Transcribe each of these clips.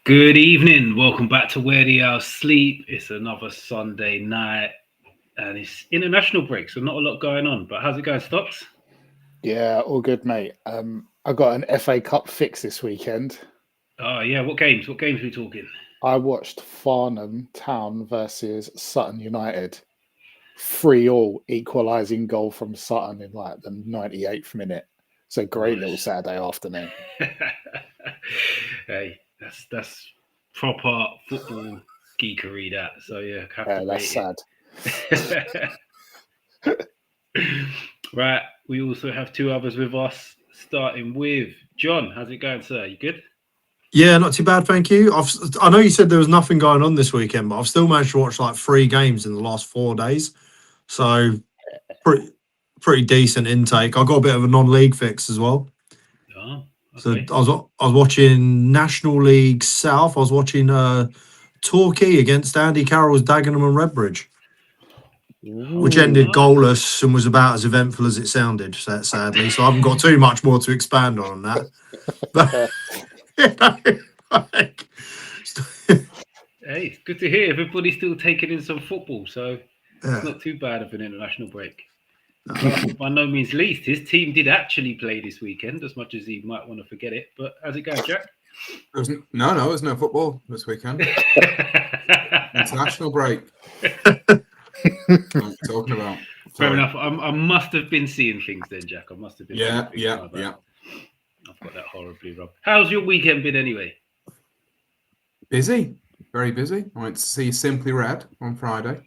Good evening. Welcome back to Where the Owls Sleep. It's another Sunday night and it's international break, so not a lot going on. But how's it going, Stocks? Yeah, all good, mate. I got an FA Cup fix this weekend. Oh, yeah. What games? What games are we talking? I watched Farnham Town versus Sutton United. 3-3 equalising goal from Sutton in like the 98th minute. It's a great little Saturday afternoon. Hey, that's proper football geekery, that. So yeah, That's sad. Right, we also have two others with us, starting with John. How's it going, sir? You good? Yeah, not too bad, thank you. I know you said there was nothing going on this weekend, but I've still managed to watch like 3 games in the last 4 days. So pretty decent intake. I got a bit of a non-league fix as well. Oh, okay. So I was watching National League South. I was watching Torquay against Andy Carroll's Dagenham and Redbridge, which ended goalless and was about as eventful as it sounded, sadly. So I haven't got too much more to expand on that. But, hey, it's good to hear everybody's still taking in some football, so it's not too bad of an international break. By no means least, his team did actually play this weekend, as much as he might want to forget it. But how's it going, Jack? There's no football this weekend. International break. What are you talking about? Fair enough. I must have been seeing things then, Jack. I must have been. Yeah. I've got that horribly wrong. How's your weekend been anyway? Busy, very busy. I went to see Simply Red on Friday.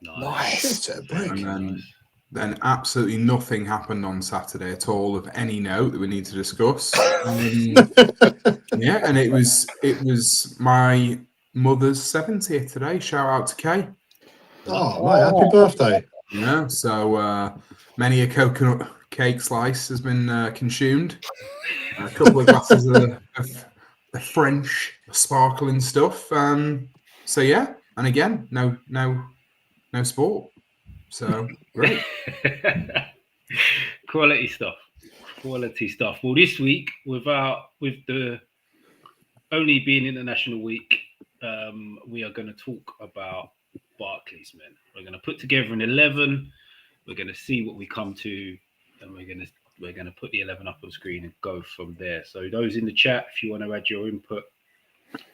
Nice. And then absolutely nothing happened on Saturday at all of any note that we need to discuss. Yeah, and it was my mother's 70th today. Shout out to Kay. Oh, mate, happy birthday. Yeah, so many a coconut cake slice has been consumed. A couple of glasses of French sparkling stuff. So yeah, and again, no sport. So great. Quality stuff. Well, this week, with the only being International Week, we are going to talk about Barclays, man. We're going to put together an 11. We're going to see what we come to, and we're going to put the 11 up on screen and go from there. So those in the chat, if you want to add your input,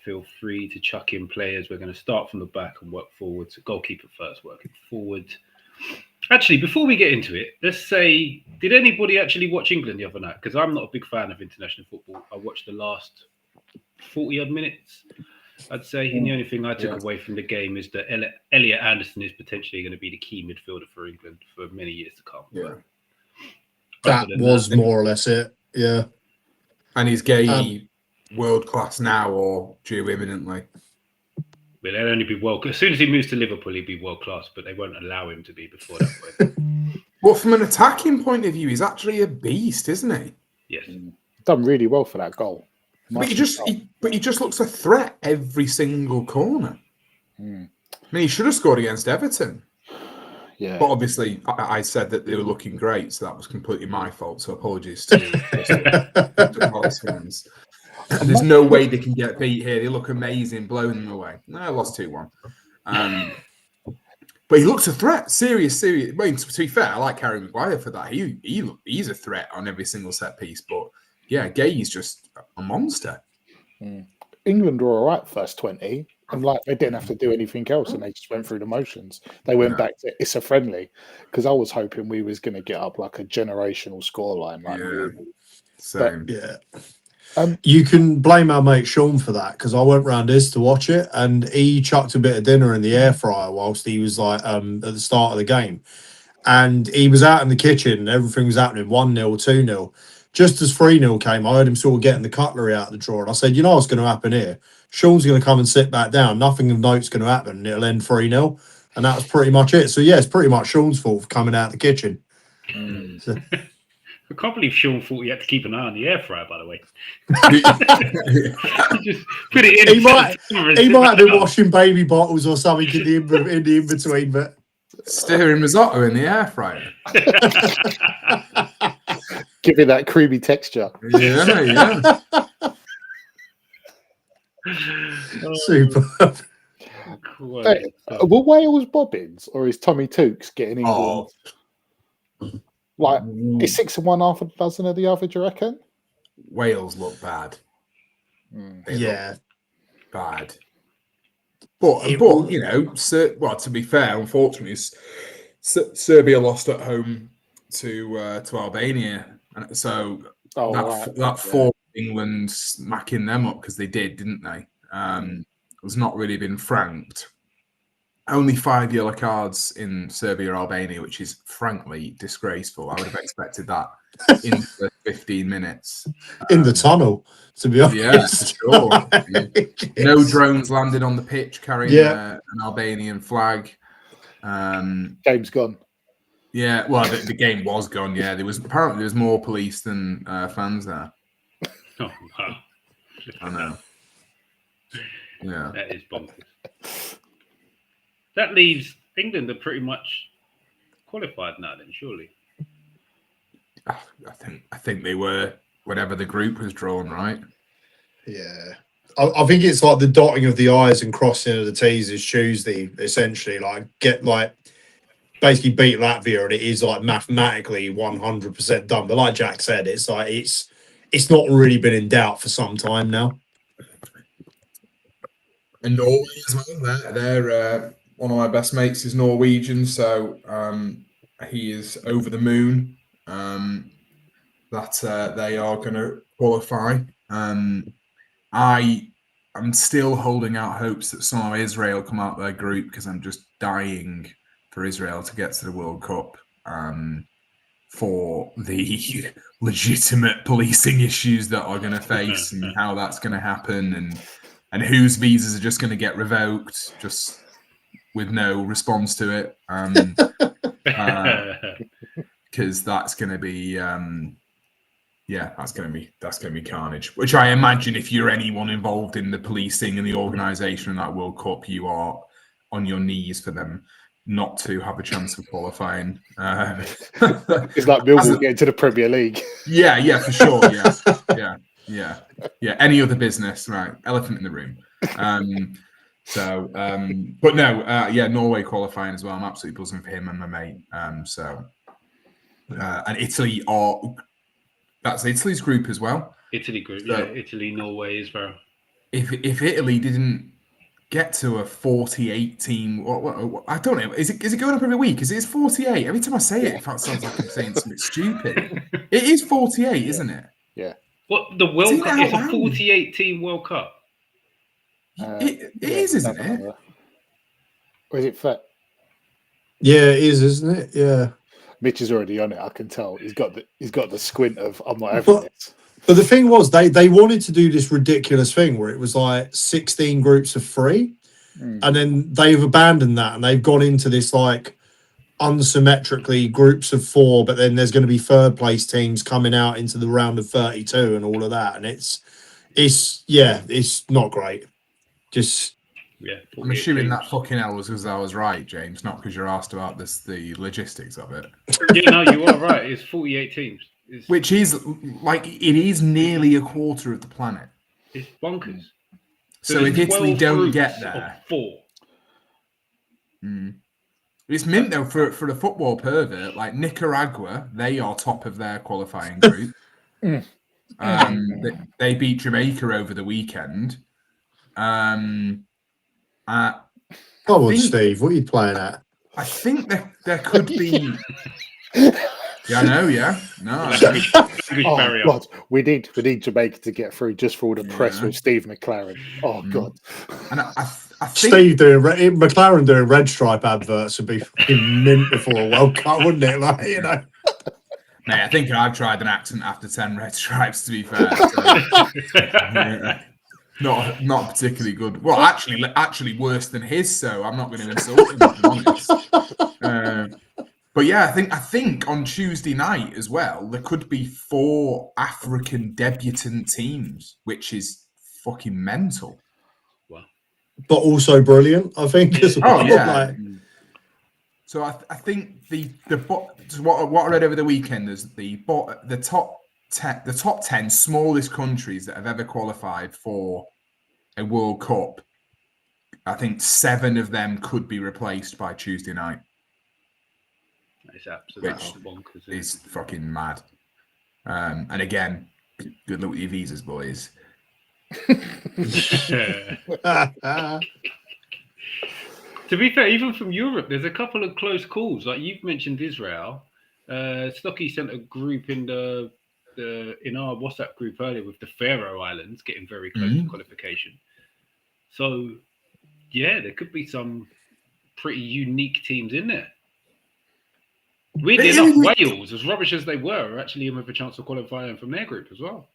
feel free to chuck in players. We're going to start from the back and work forward. So goalkeeper first, working forward. Actually, before we get into it, let's say, did anybody actually watch England the other night? Because I'm not a big fan of international football. I watched the last 40-odd minutes, I'd say. And the only thing I took away from the game is that Elliot Anderson is potentially going to be the key midfielder for England for many years to come. Yeah. That was more or less it, yeah. And is Gay world-class now or due imminently? Well, he'll only be as soon as he moves to Liverpool, he'll be world-class, but they won't allow him to be before that point. Well, from an attacking point of view, he's actually a beast, isn't he? Yes. Done really well for that goal. But he just looks a threat every single corner. I mean, he should have scored against Everton. Yeah. But obviously, I said that they were looking great, so that was completely my fault. So apologies to Palace fans. There's no way they can get beat here. They look amazing, blowing them away. No, I lost 2-1. But he looks a threat. Serious. I mean, to be fair, I like Harry Maguire for that. He's a threat on every single set piece. But yeah, Gay's just a monster. England were all right first 20, and like they didn't have to do anything else, and they just went through the motions. They went back to it's a friendly, because I was hoping we was going to get up like a generational scoreline. You can blame our mate Sean for that, because I went round his to watch it, and he chucked a bit of dinner in the air fryer whilst he was like at the start of the game, and he was out in the kitchen and everything was happening 1-0, 2-0. Just as 3-0 came, I heard him sort of getting the cutlery out of the drawer, and I said, you know what's going to happen here? Sean's going to come and sit back down. Nothing of note's going to happen, and it'll end 3-0, and that was pretty much it. So yeah, it's pretty much Sean's fault for coming out of the kitchen. So. I can't believe Sean thought he had to keep an eye on the air fryer, by the way. Just put it in. He might have been washing baby bottles or something in the in-between, but stirring risotto in the air fryer. Give it that creamy texture. Yeah. Super. Hey, were Wales bobbins or is Tommy Tooks getting England? Like, is 6-1 half a dozen of the other, do you reckon? Wales look bad. They Yeah. look bad. But you know, well, to be fair, unfortunately, Serbia lost at home to Albania, and so that forced England smacking them up because they did, didn't they? It was not really been franked. Only 5 yellow cards in Serbia Albania, which is frankly disgraceful. I would have expected that in the 15 minutes. In the tunnel, to be honest. Yeah, for sure. No drones landed on the pitch carrying an Albanian flag. Game's gone. Yeah, well, the game was gone. Yeah, there was more police than fans there. Oh, wow. I know. Yeah, that is bonkers. That leaves England are pretty much qualified now, then surely. I think they were whenever the group was drawn, right? Yeah. I think it's like the dotting of the I's and crossing of the T's is Tuesday, essentially. Basically beat Latvia, and it is like mathematically 100% done. But like Jack said, it's like it's not really been in doubt for some time now. And Norway as well. They're one of my best mates is Norwegian, so he is over the moon that they are going to qualify. I am still holding out hopes that somehow Israel come out of their group because I'm just dying for Israel to get to the World Cup for the legitimate policing issues that are going to face and how that's going to happen and whose visas are just going to get revoked just with no response to it. Because that's going to be that's going to be carnage, which I imagine if you're anyone involved in the policing and the organisation of that World Cup, you are on your knees for them not to have a chance of qualifying. It's like Millwall getting to the Premier League. Yeah, for sure. Yeah. Any other business, right? Elephant in the room. But no, Norway qualifying as well. I'm absolutely buzzing for him and my mate. And Italy that's Italy's group as well. Italy group, Italy, Norway, Israel. If Italy didn't get to a 48 team, I don't know. Is it going up every week? Is it 48? Every time I say it sounds like I'm saying something stupid. It is 48, isn't it? Yeah. What the World Cup? It's a 48 team World Cup. It is, isn't it? Or is it fair? Yeah, it is, isn't it? Yeah. Mitch is already on it. I can tell. He's got the squint of I'm not having it. But the thing was, they wanted to do this ridiculous thing where it was like 16 groups of 3, and then they've abandoned that and they've gone into this like unsymmetrically groups of 4. But then there's going to be third place teams coming out into the round of 32 and all of that, and it's not great. I'm assuming that fucking hell was because I was right, James, not because you're asked about the logistics of it. Yeah, no, you are right. It's 48 teams. Which is like it is nearly a quarter of the planet. It's bonkers. So if Italy don't get there, 4. It's mint though for a football pervert like Nicaragua. They are top of their qualifying group. They beat Jamaica over the weekend. Come on, Steve. What are you playing at? I think there could be. Yeah, I know. Yeah, no. God, we need Jamaica to get through just for all the press with Steve McLaren. Oh God, and I think Steve McLaren doing red stripe adverts would be fucking mint before a World Cup, wouldn't it? Like, you know. Mate, I think I've tried an accent after 10 red stripes. To be fair, so, not particularly good. Well, actually worse than his. So I'm not going to insult him. To be honest. But yeah, I think on Tuesday night as well, there could be 4 African debutant teams, which is fucking mental. Wow. But also brilliant, I think. As well. Oh yeah. So I think what I read over the weekend is the top 10 smallest countries that have ever qualified for a World Cup, I think 7 of them could be replaced by Tuesday night. It's absolutely Which bonkers. It's fucking mad. And again, good luck with your visas, boys. To be fair, even from Europe, there's a couple of close calls. Like you've mentioned Israel. Stocky sent a group in in our WhatsApp group earlier with the Faroe Islands getting very close to qualification. So, yeah, there could be some pretty unique teams in there. Weirdly enough, Wales, as rubbish as they were, are actually in with a chance of qualifying from their group as well.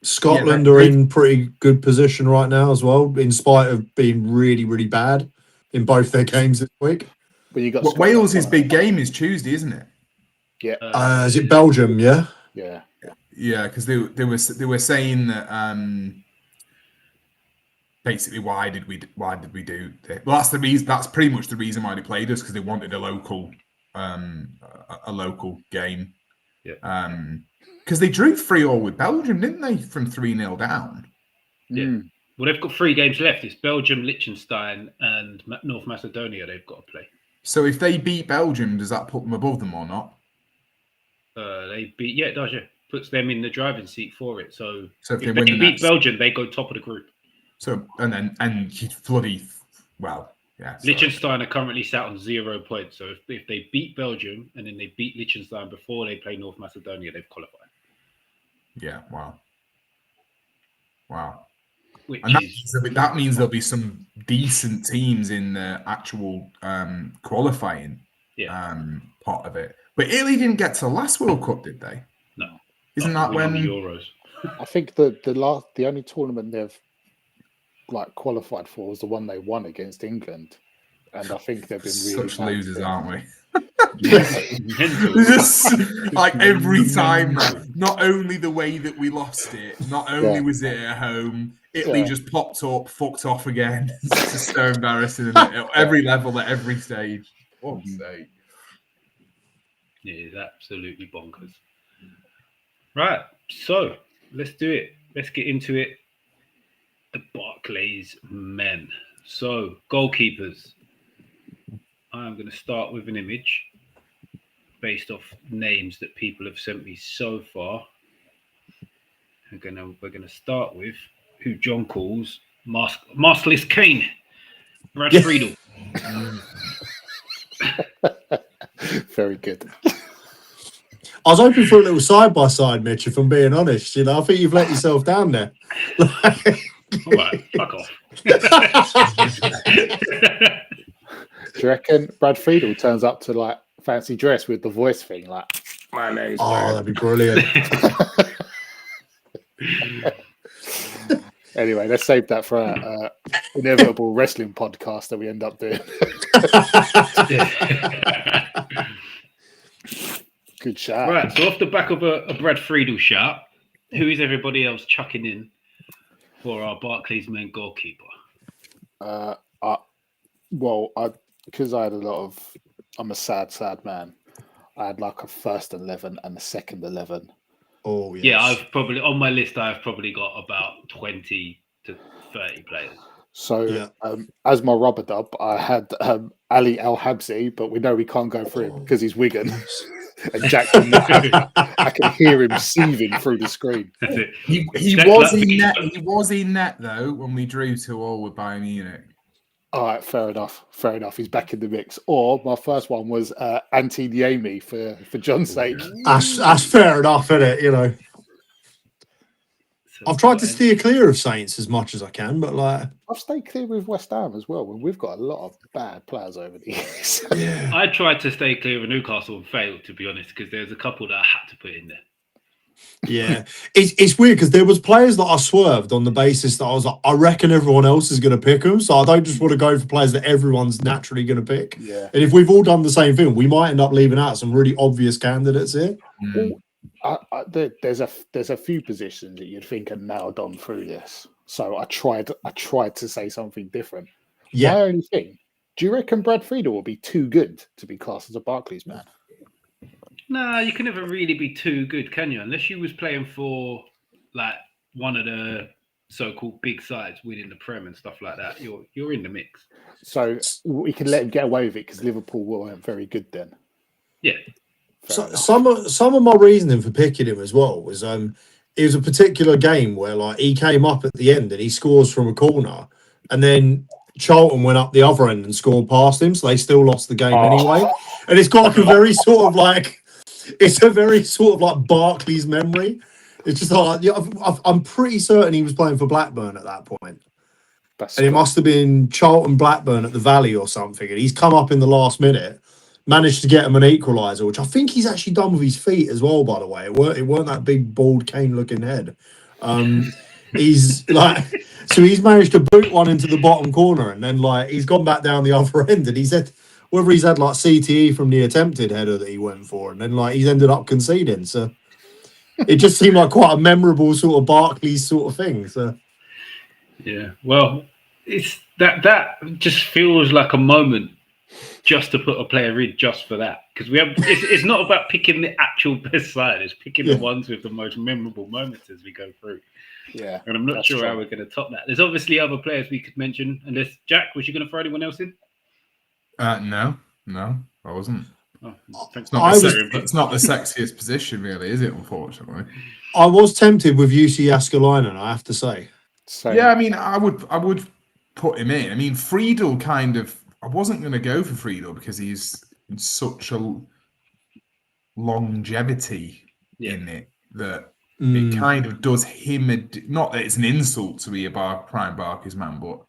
Scotland are in pretty good position right now as well, in spite of being really, really bad in both their games this week. But you got Wales' big game is Tuesday, isn't it? Yeah. Is it Belgium? Yeah. Yeah. Yeah, because they were saying that basically why did we do that? Well, that's the reason. That's pretty much the reason why they played us, because they wanted a local game. Yeah. Because they drew 3-3 with Belgium, didn't they? From 3-0 down. Yeah. Well, they've got 3 games left. It's Belgium, Liechtenstein, and North Macedonia they've got to play. So if they beat Belgium, does that put them above them or not? It does, yeah. Puts them in the driving seat for it. So if they beat Belgium, they go top of the group. So and he's bloody well, yeah. Liechtenstein are currently sat on 0 points. So if they beat Belgium and then they beat Liechtenstein before they play North Macedonia, they've qualified. Yeah, wow. That means there'll be some decent teams in the actual qualifying part of it. But Italy didn't get to the last World Cup, did they? No. Isn't that when the Euros? I think the only tournament they've qualified for was the one they won against England, and I think they've been really such losers, aren't we? Mental. Just like every time, not only the way that we lost it, not only was it at home, Italy just popped up, fucked off again. It's just so embarrassing, isn't it? At every level, at every stage. What sake? Yeah, it's absolutely bonkers. Right, so let's do it. Let's get into it. The Barclays men. So, goalkeepers. I'm going to start with an image based off names that people have sent me so far. We're going to start with who John calls Maskless Kane, Brad Friedel. Very good. I was hoping for a little side by side, Mitch. If I'm being honest, I think you've let yourself down there. All right, fuck off. Do you reckon Brad Friedel turns up to fancy dress with the voice thing? My name's that'd be brilliant. Anyway, let's save that for our inevitable wrestling podcast that we end up doing. Good shout. Right, so off the back of a Brad Friedel shout, who is everybody else chucking in for our Barclays men goalkeeper? Because I had I'm a sad man. I had a first 11 and a second 11. Oh, yes. Yeah, I've probably on my list. I've probably got about 20 to 30 players. So, as my rubber dub, I had Ali Al Habsi, but we know we can't go for him because he's Wigan. And Jack, I can hear him seething through the screen. He was in net. He was in net though when we drew 2-2 with Bayern Munich. All right, fair enough. He's back in the mix. Or my first one was Antti Niemi for John's sake. That's fair enough, isn't it? I've tried to steer clear of Saints as much as I can, but I've stayed clear with West Ham as well. We've got a lot of bad players over the years. Yeah. I tried to stay clear of Newcastle and failed, to be honest, because there's a couple that I had to put in there. Yeah, it's weird because there was players that I swerved on the basis that I was like, I reckon everyone else is going to pick them, so I don't just want to go for players that everyone's naturally going to pick. Yeah. And if we've all done the same thing, we might end up leaving out some really obvious candidates here. There's a few positions that you'd think are nailed on through this. So I tried to say something different. Yeah. My only thing, do you reckon Brad Friedel will be too good to be classed as a Barclays man? Nah, you can never really be too good, can you? Unless you was playing for one of the so-called big sides winning the Prem and stuff like that, you're in the mix. So we can let him get away with it because Liverpool weren't very good then. Yeah. Fair enough. Some of my reasoning for picking him as well was it was a particular game where like he came up at the end and he scores from a corner, and then Charlton went up the other end and scored past him, so they still lost the game anyway. And it's got like a very sort of like Barclays memory. It's just like I'm pretty certain he was playing for Blackburn at that point. And it must have been Charlton Blackburn at the Valley or something. And he's come up in the last minute, managed to get him an equaliser, which I think he's actually done with his feet as well, by the way. It weren't that big, bald, Kane-looking head. He's like, so he's managed to boot one into the bottom corner, and then like he's gone back down the other end, and he's had whether he's had like CTE from the attempted header that he went for, and then like he's ended up conceding. So it just seemed like quite a memorable sort of Barclays sort of thing. So yeah, well, it's that just feels like a moment just to put a player in just for that, because it's not about picking the actual best side, it's picking the ones with the most memorable moments as we go through. Yeah, and I'm not sure how we're going to top that. There's obviously other players we could mention. Unless Jack, was you going to throw anyone else in? No, I wasn't. Oh, it's not the sexiest position, really, is it? Unfortunately, I was tempted with UC Askelainen, I have to say. Yeah, I mean, I would put him in. I mean, Friedel kind of. I wasn't going to go for Friedel because he's in such a longevity in it that it kind of does him not that it's an insult to be a prime Barclays man, but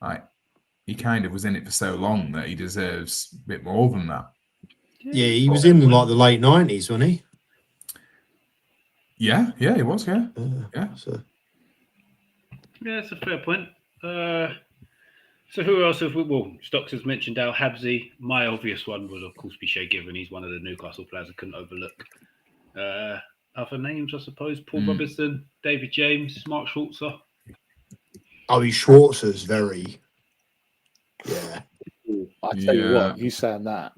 like he kind of was in it for so long that he deserves a bit more than that. Yeah, he was in like the late 90s, wasn't he? Yeah, he was. Yeah. So. Yeah, that's a fair point. So who else have we? Well, Stocks has mentioned Al Habsi. My obvious one would, of course, be Shay Given. He's one of the Newcastle players I couldn't overlook. Other names, I suppose: Paul Robertson, David James, Mark Schwarzer. Oh, Schwarzer's very. Yeah. I tell you what, you saying that,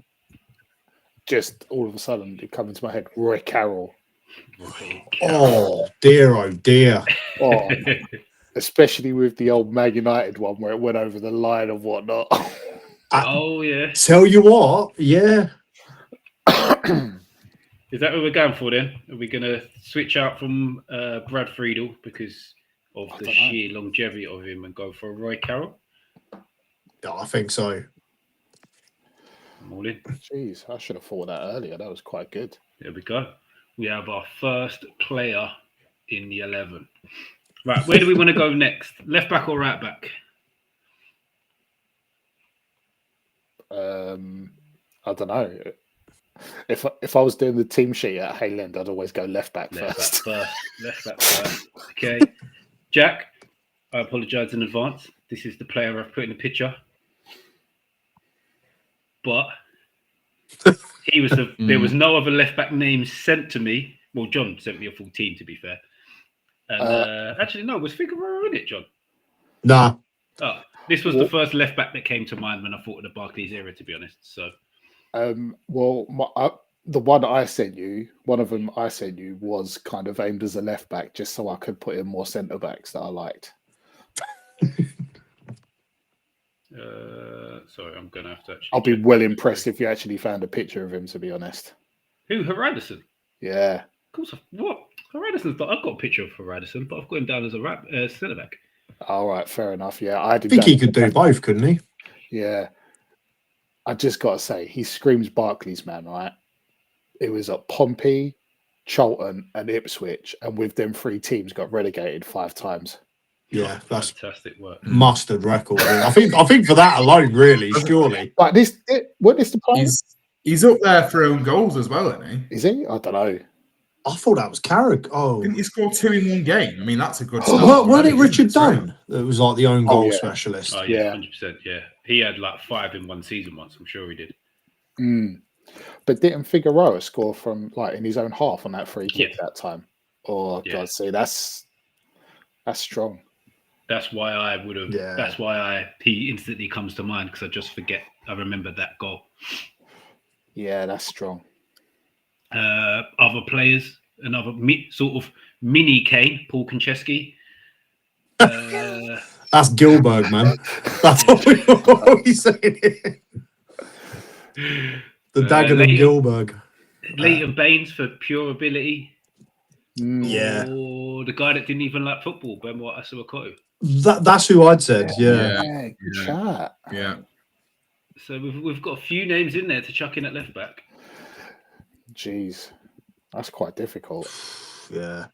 just all of a sudden it comes into my head. Roy Carroll. Oh dear! Oh, especially with the old Man United one where it went over the line and whatnot. Oh yeah. Tell you what, yeah. Is that what we're going for then? Are we going to switch out from Brad Friedel because of the sheer longevity of him and go for Roy Carroll? Yeah, I think so. I'm all in. Jeez, I should have thought of that earlier. That was quite good. There we go. We have our first player in the 11. Right, where do we want to go next? Left back or right back? I don't know. If I was doing the team sheet at Hayland, I'd always go left back first. Left back first. Okay. Jack, I apologise in advance. This is the player I've put in the picture. But he was there was no other left back name sent to me. Well, John sent me a full team, to be fair. And actually, no, was Figueroa in it, John? Nah. Oh, this was the first left back that came to mind when I thought of the Barclays era, to be honest. So, the one I sent you, one of them I sent you was kind of aimed as a left back, just so I could put in more centre backs that I liked. Sorry, I'm gonna have to. I'll be well impressed if you actually found a picture of him. To be honest. Who? Haraderson? Yeah. Of course. What? Haraderson's. I've got a picture of Haraderson, but I've got him down as a centre back. All right, fair enough. Yeah, I think he could do both, couldn't he? Yeah. I just got to say, he screams Barclays, man, right? It was at Pompey, Charlton, and Ipswich, and with them three teams got relegated 5 times. Yeah, that's fantastic work. Mustard record. I think for that alone, really, surely. But what is the plan? He's up there for own goals as well, isn't he? Is he? I don't know. I thought that was Carrick. Oh, didn't he score 2 in one game? I mean, that's a good start. Weren't it Richard Dunn that was like the own goal specialist? Oh yeah, 100%. Yeah, he had like 5 in one season once. I'm sure he did. But didn't Figueroa score from like in his own half on that free kick that time? Oh, God, see, that's strong. That's why I would have. Yeah. That's why he instantly comes to mind because I just forget. I remember that goal. Yeah, that's strong. Other players, another sort of mini Kane, Paul Konchesky. That's Gilberg, man. That's what he's saying here. The Dagenham Gilberg. Leighton Baines for pure ability. Yeah. Or the guy that didn't even like football, Benoit Asuakoto. That's who I'd said. Yeah. Good chat. Yeah. So we've got a few names in there to chuck in at left back. Jeez, that's quite difficult. Yeah.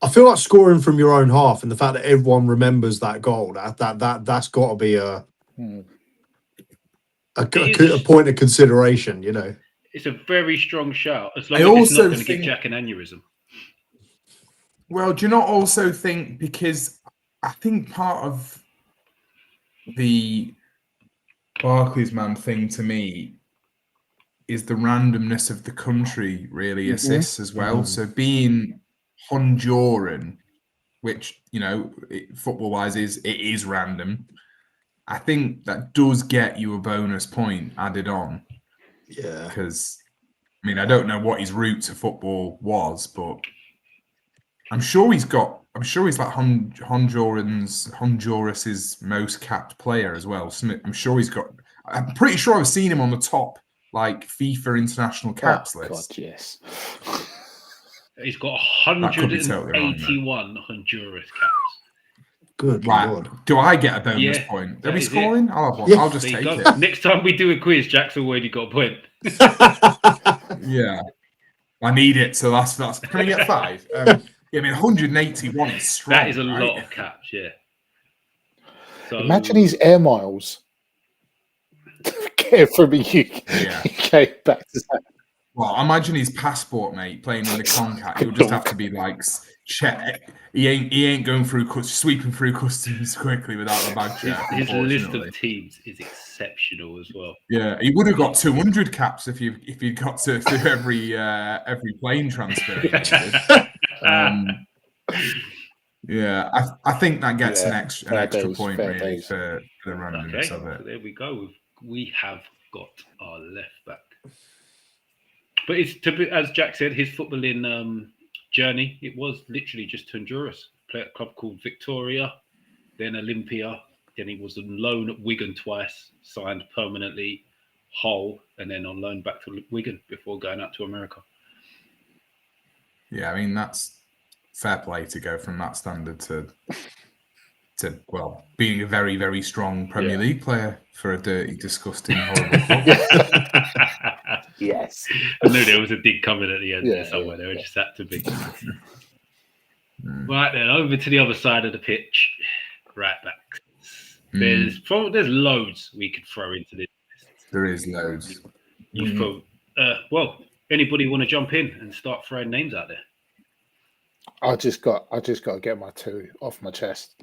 I feel like scoring from your own half and the fact that everyone remembers that goal, that's got to be a point of consideration, you know. It's a very strong shout, as long as it's not going to give Jack an aneurysm. Well, do you not also think, because I think part of the Barclays man thing to me is the randomness of the country really assists as well. So being Honduran, which, you know, football-wise it is random, I think that does get you a bonus point added on. Yeah. Because, I mean, I don't know what his route to football was, but I'm sure he's like Honduras's most capped player as well. I'm pretty sure I've seen him on the top, like, FIFA international caps list. God, yes. He's got 181 Honduras caps. Good Lord. Do I get a bonus point? Are we scoring? I'll have one. Yeah. I'll just take it. Next time we do a quiz, Jack's already got a point. Yeah. I need it, so that's can we get 5? Yeah, I mean 181 is strong. That is a lot of caps, yeah. So imagine his air miles. Get from the UK back to that. Well, imagine his passport, mate, playing in the CONCACAF. He'll just have to be like, check. He ain't going through sweeping through customs quickly without a bag check. His list of teams is exceptional as well. Yeah, he would have got 200 caps if he got to through every plane transfer. Yeah, I think that gets an extra point really for the randomness of it. So there we go. We have got our left back. But it's as Jack said, his footballing journey, it was literally just Honduras. Played at a club called Victoria, then Olympia, then he was on loan at Wigan twice, signed permanently, Hull, and then on loan back to Wigan before going out to America. Yeah, I mean, that's fair play to go from that standard to being a very, very strong Premier League player for a dirty, disgusting, horrible club. Yes. I knew there was a dig coming at the end there somewhere. There just had to be. Right then, over to the other side of the pitch. Right back. There's loads we could throw into this. There is loads. Anybody want to jump in and start throwing names out there? I just got to get my 2 off my chest.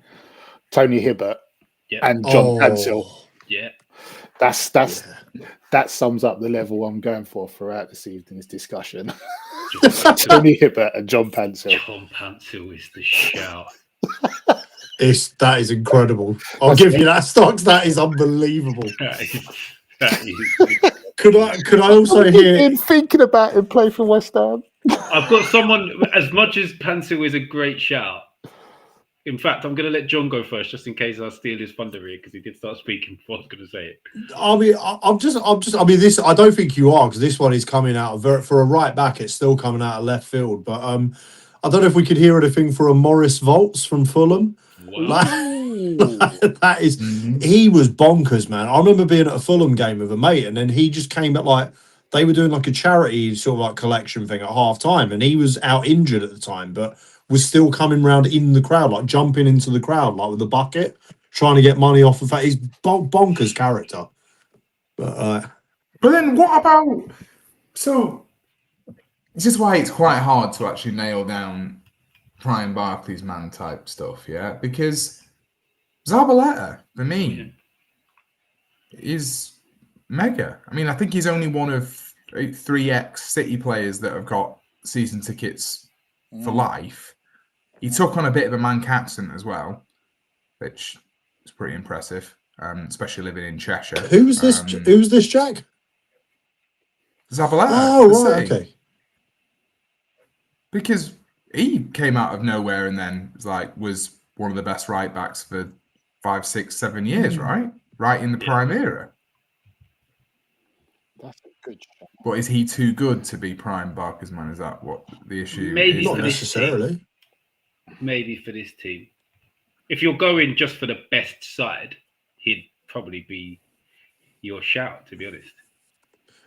Tony Hibbert and John Pansel. Yeah. That sums up the level I'm going for throughout this evening's discussion. Tony Hibbert and John Pansel. John Pansel is the shout. That is incredible. I'll give you that, Stocks. That is unbelievable. That is Could I also hear him thinking about him play for West Ham? I've got someone, as much as Pansel is a great shout. In fact, I'm going to let John go first, just in case I steal his thunder here, because he did start speaking before I was going to say it. I mean, this. I don't think you are, because this one is coming out for a right back. It's still coming out of left field, but I don't know if we could hear anything for a Morris Volts from Fulham. Wow. That is, he was bonkers, man. I remember being at a Fulham game with a mate, and then he just came at they were doing like a charity sort of like collection thing at half time, and he was out injured at the time, but was still coming round in the crowd, like jumping into the crowd, like with a bucket, trying to get money off of that. He's bonkers character. But then what about? So this is why it's quite hard to actually nail down prime Barclays man type stuff, yeah? Because Zabaleta, for me, is mega. I mean, I think he's only one of 3 ex-City players that have got season tickets for life. He took on a bit of a man captain as well, which is pretty impressive, especially living in Cheshire. Who's this? Who's this, Jack? Zabaleta. Oh, right, okay. Because he came out of nowhere and then was one of the best right backs for 5, 6, 7 years, right? Right in the prime era. That's a good shot. But is he too good to be prime Barclays man? Is that what the issue Maybe is? Not for there? this necessarily. Maybe for this team. If you're going just for the best side, he'd probably be your shout, to be honest.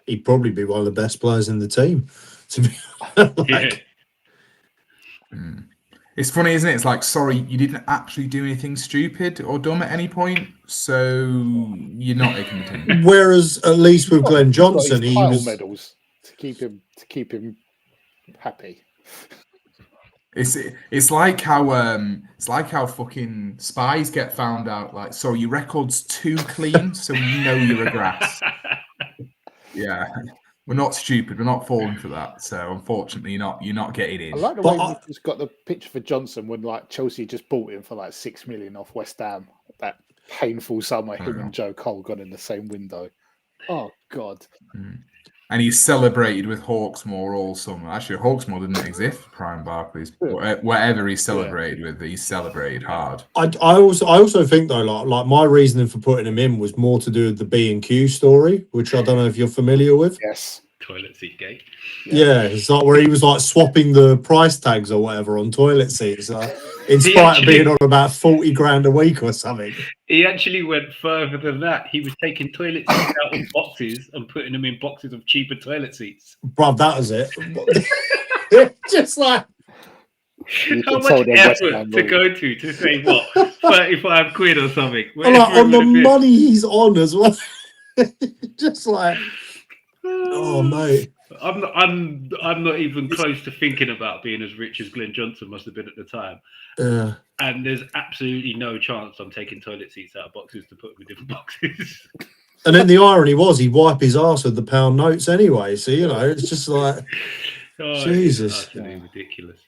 He'd probably be one of the best players in the team. To be like, It's funny, isn't it? It's like, sorry, you didn't actually do anything stupid or dumb at any point, so you're not making the team. whereas at least with Glenn He's got Johnson, his he title was medals to keep him happy. It's like how fucking spies get found out. Like, sorry, your record's too clean, so we know you're a grass. Yeah, we're not stupid. We're not falling for that. So unfortunately, you're not getting in. I like the But way we just got the picture for Johnson when like Chelsea just bought him for like 6 million off West Ham. That painful summer him and Joe Cole got in the same window. Oh God. And he celebrated with Hawksmoor all summer. Actually, Hawksmoor didn't exist for Prime Barclays. Whatever he celebrated with, he celebrated hard. I also think though, like my reasoning for putting him in was more to do with the B&Q story, which I don't know if you're familiar with. Yes. Toilet seat gate. Yeah, it's like where he was like swapping the price tags or whatever on toilet seats, in spite of being on about 40 grand a week or something. He actually went further than that. He was taking toilet seats out of boxes and putting them in boxes of cheaper toilet seats. Bruv, that was it. Just like, How much effort to go to say what 35 quid or something? like on the money he's on as well. Just like, oh mate. I'm not even close to thinking about being as rich as Glenn Johnson must have been at the time. Yeah. And there's absolutely no chance I'm taking toilet seats out of boxes to put them in different boxes. And then the irony was he'd wipe his arse with the pound notes anyway. So, you know, it's just like, Jesus. It's absolutely ridiculous.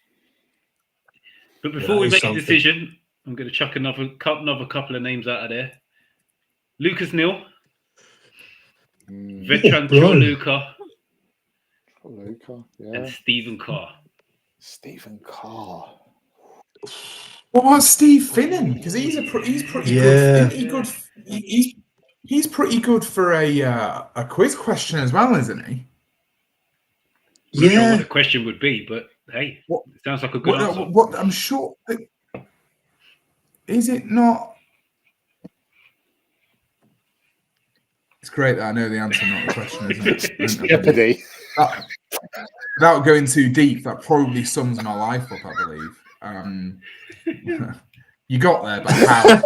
But before we make a decision, I'm going to chuck another couple of names out of there. Lucas Neal. Vetran Choluka. Yeah. And Stephen Carr. Stephen Carr. What about Steve Finnan? Because he's pretty good. He's pretty good for a quiz question as well, isn't he? I don't know what the question would be, but hey, it sounds like a good answer. I'm sure. Is it not? It's great that I know the answer, not the question, isn't it? Jeopardy. Without going too deep, that probably sums my life up, I believe. You got there, but how?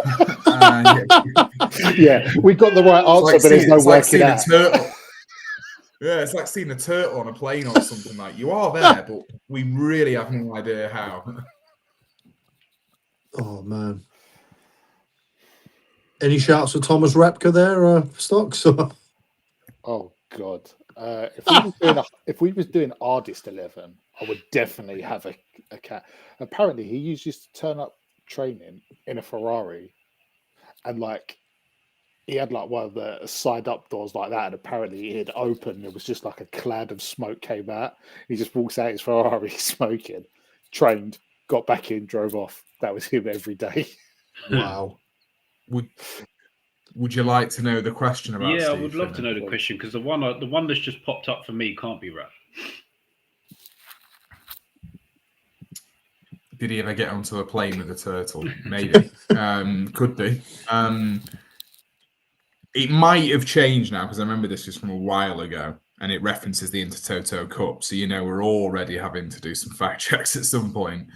Yeah, we got the right answer, but there's no working out. Yeah, it's like seeing a turtle on a plane or something. Like, you are there, but we really have no idea how. Oh man! Any shouts for Thomas Repka there, Stocks? Oh God! If we was doing Ardist 11, I would definitely have a cat. Apparently, he used to turn up training in a Ferrari, and like he had like one of the side up doors like that, and apparently it had opened. It was just like a cloud of smoke came out. He just walks out his Ferrari smoking, trained, got back in, drove off. That was him every day. Wow. Would you like to know the question about? Yeah, Steve I would love to know the question because the one that's just popped up for me can't be right. Did he ever get onto a plane with a turtle? Maybe. Could be. It might have changed now because I remember this was from a while ago and it references the Intertoto Cup. So, you know, we're already having to do some fact checks at some point.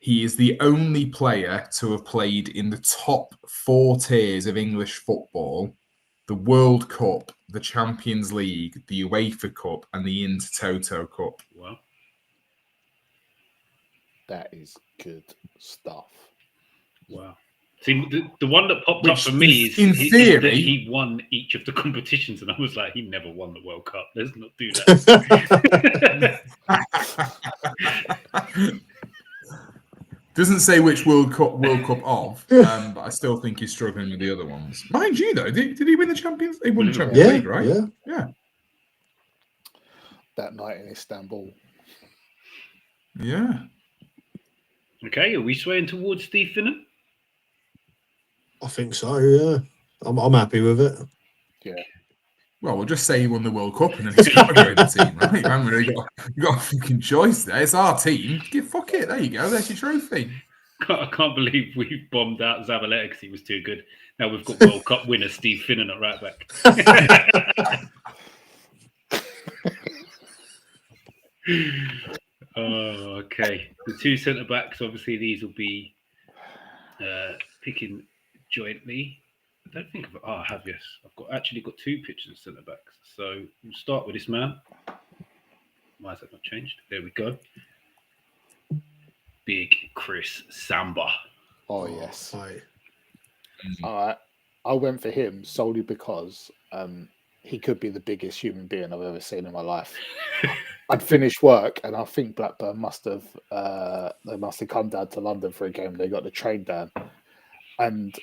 He is the only player to have played in the top 4 tiers of English football: the World Cup, the Champions League, the UEFA Cup, and the Intertoto Cup. Wow. That is good stuff. Wow. See, the one that popped up for me is in theory that he won each of the competitions, and I was like, he never won the World Cup. Let's not do that. Doesn't say which World Cup of, but I still think he's struggling with the other ones. Mind you, though, did he win the Champions? He won the Champions League, right? Yeah. That night in Istanbul. Yeah. Okay, are we swaying towards Steve Finnan? I think so. Yeah, I'm happy with it. Well, we'll just say he won the World Cup and then he's got to go in the team, right? You haven't really got a fucking choice there. It's our team. Fuck it. There you go. There's your trophy. I can't believe we bombed out Zabaleta because he was too good. Now we've got World Cup winner Steve Finnan at right back. Oh, okay. The two centre backs, obviously, these will be picking jointly. I don't think I have. Yes, I've actually got two pictures of centre backs. So we'll start with this man. Why has that not changed? There we go. Big Chris Samba. Oh yes. Right. I went for him solely because he could be the biggest human being I've ever seen in my life. I'd finished work and I think Blackburn must have come down to London for a game. They got the train down, and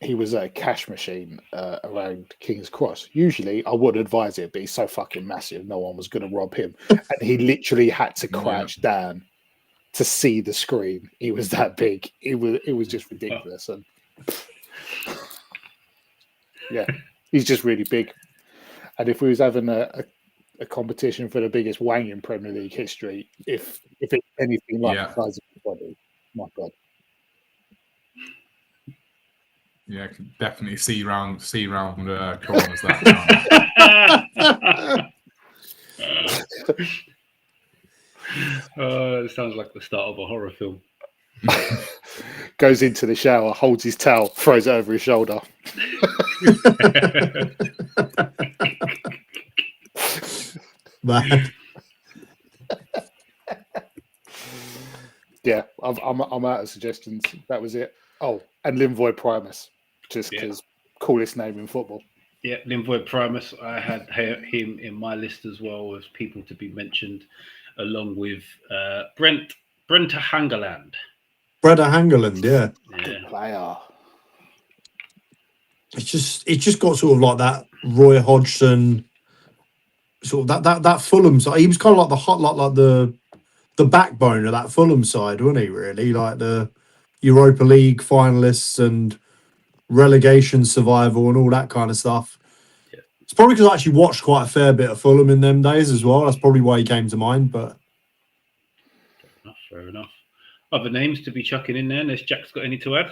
he was at a cash machine around King's Cross. Usually, I would advise it, but he's so fucking massive, no one was going to rob him. And he literally had to crouch down to see the screen. He was that big. It was just ridiculous. And yeah, he's just really big. And if we was having a competition for the biggest wang in Premier League history, if it's anything like the size of his body, my God. Yeah, I can definitely see round corners that time. It sounds like the start of a horror film. Goes into the shower, holds his towel, throws it over his shoulder. Man. Yeah, I'm out of suggestions. That was it. Oh, and Linvoy Primus, just because coolest name in football. Yeah, Linvoy Primus. I had him in my list as well as people to be mentioned, along with Brenta Hangeland. Breda Hangeland, yeah. Good player. It's just got sort of like that Roy Hodgson, sort of that Fulham side. He was kind of like the backbone of that Fulham side, wasn't he? Really, like the Europa League finalists and relegation survival and all that kind of stuff. Yeah. It's probably because I actually watched quite a fair bit of Fulham in them days as well. That's probably why he came to mind. But fair enough. Other names to be chucking in there, unless Jack's got any to add?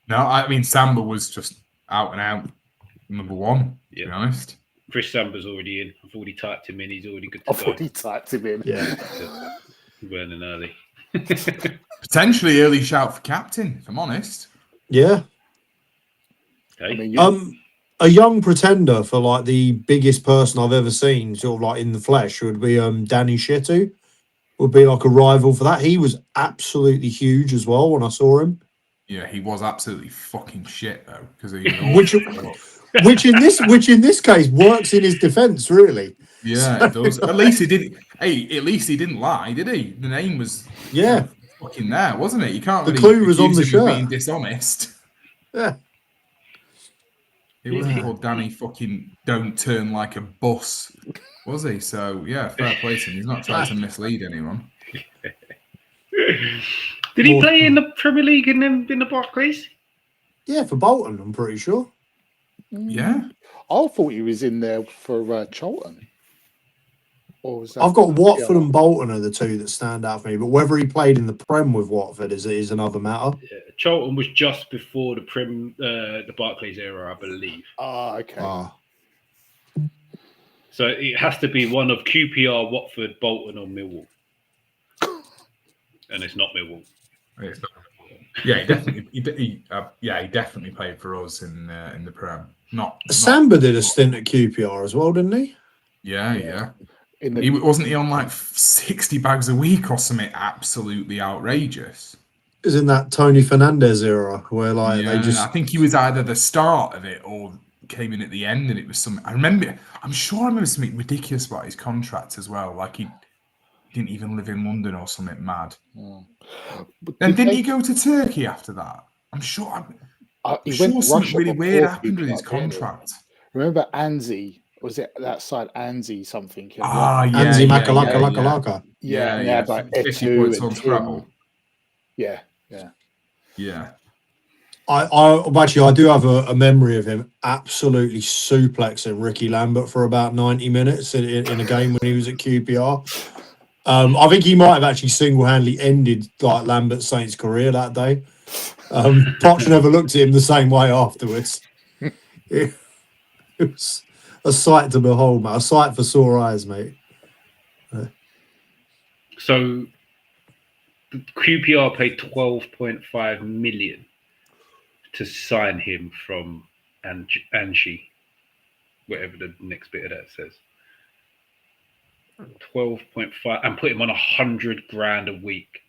No, I mean, Samba was just out and out number one, to be honest. Chris Samba's already in. I've already typed him in. He's already good to I've go. already typed him in. yeah. Burning early. Potentially early shout for captain, if I'm honest. Yeah. Okay. I mean, A young pretender for like the biggest person I've ever seen, sort of like in the flesh, would be Danny Shetu. Would be like a rival for that. He was absolutely huge as well when I saw him. Yeah, he was absolutely fucking shit though, because he which in this case works in his defence, really. Yeah, it does. At least he didn't. Hey, at least he didn't lie, did he? The name was fucking there, wasn't it? You can't. The really clue was on the accuse him of shirt. being dishonest. Yeah. He wasn't called Danny fucking don't turn like a bus, was he? So yeah, fair play to him. He's not trying to mislead anyone. Did he play in the Premier League in the Barclays? Yeah, for Bolton, I'm pretty sure. Yeah. I thought he was in there for Charlton. Or was that I've got Watford and Bolton are the two that stand out for me, but whether he played in the Prem with Watford is another matter. Yeah, Charlton was just before the Barclays era, I believe. Okay. So it has to be one of QPR, Watford, Bolton, or Millwall. And it's not Millwall. It's not. Yeah, he definitely played for us in the Prem. Samba did a stint at QPR as well, didn't he? Yeah. Wasn't he on like 60 bags a week or something absolutely outrageous? It was in that Tony Fernandez era where they just. I think he was either the start of it or came in at the end, and it was something. I'm sure I remember something ridiculous about his contract as well. Like he didn't even live in London or something mad. Then didn't he go to Turkey after that? I'm sure. I'm he sure went to something Russia really before weird happened with QPR, his contract. Remember Anzi Was it that side Anzi something? Ah, yeah, Anzi yeah, Makalaka yeah, Laka yeah. Laka. Yeah, and they had like 50 Etu points and on Tim. Scrabble. Yeah. Yeah. I do have a memory of him absolutely suplexing Ricky Lambert for about 90 minutes in a game when he was at QPR. I think he might have actually single-handedly ended like Lambert Saint's career that day. Poch never looked at him the same way afterwards. It was a sight to behold, mate. A sight for sore eyes, mate. So QPR paid 12.5 million to sign him from Anshi, whatever the next bit of that says. 12.5 and put him on 100 grand a week.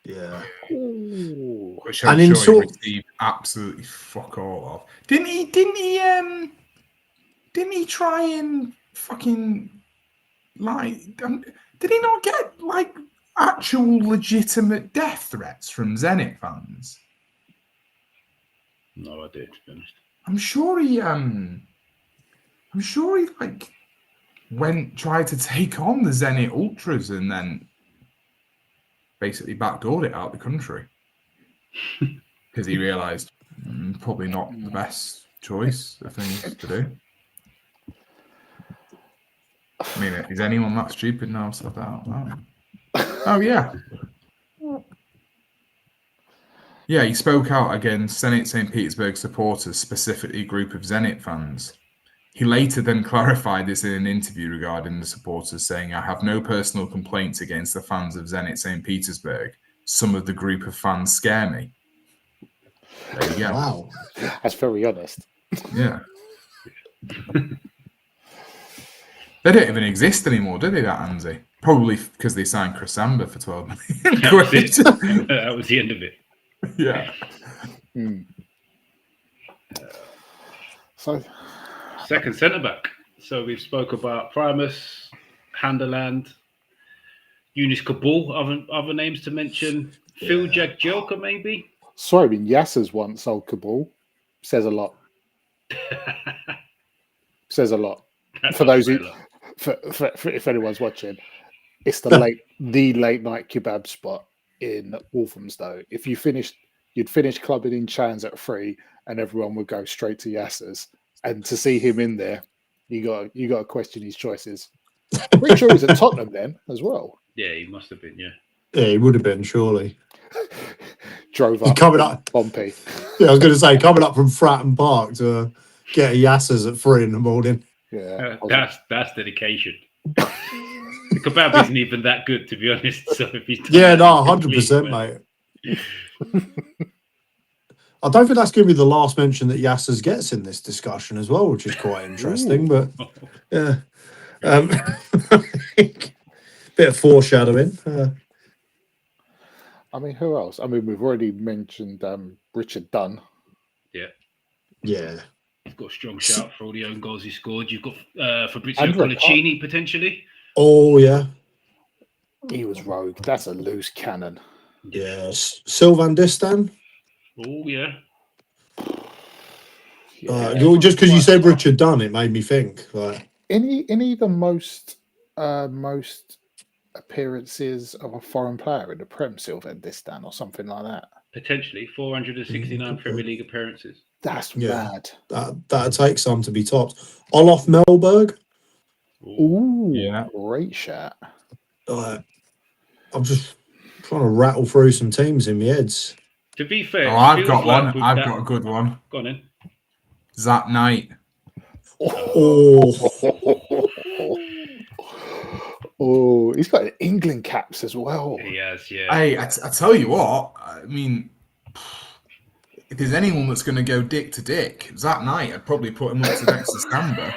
Yeah. Ooh. Which And I'm in sure sort- he received absolutely fuck all of. Didn't he try and fucking did he not get like actual legitimate death threats from Zenit fans? No idea, to be honest. I'm sure he like tried to take on the Zenit Ultras and then basically backdoored it out the country because he realised probably not the best choice of things to do. I mean, is anyone that stupid now? Said that out loud? Oh yeah. Yeah, he spoke out against Zenit St. Petersburg supporters, specifically a group of Zenit fans. He later then clarified this in an interview regarding the supporters, saying, "I have no personal complaints against the fans of Zenit St. Petersburg. Some of the group of fans scare me." There you go. Wow. That's very honest. Yeah. They don't even exist anymore, do they, that Anzi? Probably because they signed Chris Amber for 12 million. That was it. That was the end of it. Yeah. So, Second centre back. So we've spoke about Primus, Handerland, Yunus Kabul. Other names to mention. Phil Jagielka, maybe. sorry, I mean, Yasser's once sold Kabul. Says a lot. Says a lot. For those who, for if anyone's watching, it's the late night kebab spot in Walthamstow. If you'd finish clubbing in Chan's at 3, and everyone would go straight to Yasser's. And to see him in there, you got to question his choices. Pretty sure he was at Tottenham then as well. Yeah, he must have been. Yeah. Yeah, he would have been, surely. Drove He's up coming up. Pompey. Yeah, I was going to say, coming up from Fratton Park to get a Yassers at 3 in the morning. Yeah, That's dedication. The kebab isn't even that good, to be honest. So if he's Yeah, no, 100%, mate. I don't think that's going to be the last mention that Yassers gets in this discussion as well, which is quite interesting. But yeah, bit of foreshadowing. I mean, who else? I mean, we've already mentioned Richard Dunn. Yeah. He's got a strong shout for all the own goals he scored. You've got Fabrizio Andrea Colaccini potentially. Oh, yeah. He was rogue. That's a loose cannon. Yes. Sylvan Distan. Oh yeah. Just because you said Richard Dunn, it made me think. Like, Any the most appearances of a foreign player in the Prem, Sylvan Distan or something like that. Potentially 469 Premier League appearances. That's Yeah. mad. that'd take some to be topped. Olof Melberg. Ooh, Yeah. great shot. I'm just trying to rattle through some teams in my heads. To be fair, Oh, I've it got feels like one. with I've that- got a good one. Go on in. Zach Knight. Oh, he's got England caps as well. He has, yeah. Hey, I tell you what. I mean, if there's anyone that's going to go dick to dick, Zach Knight, I'd probably put him up to next to Stamber.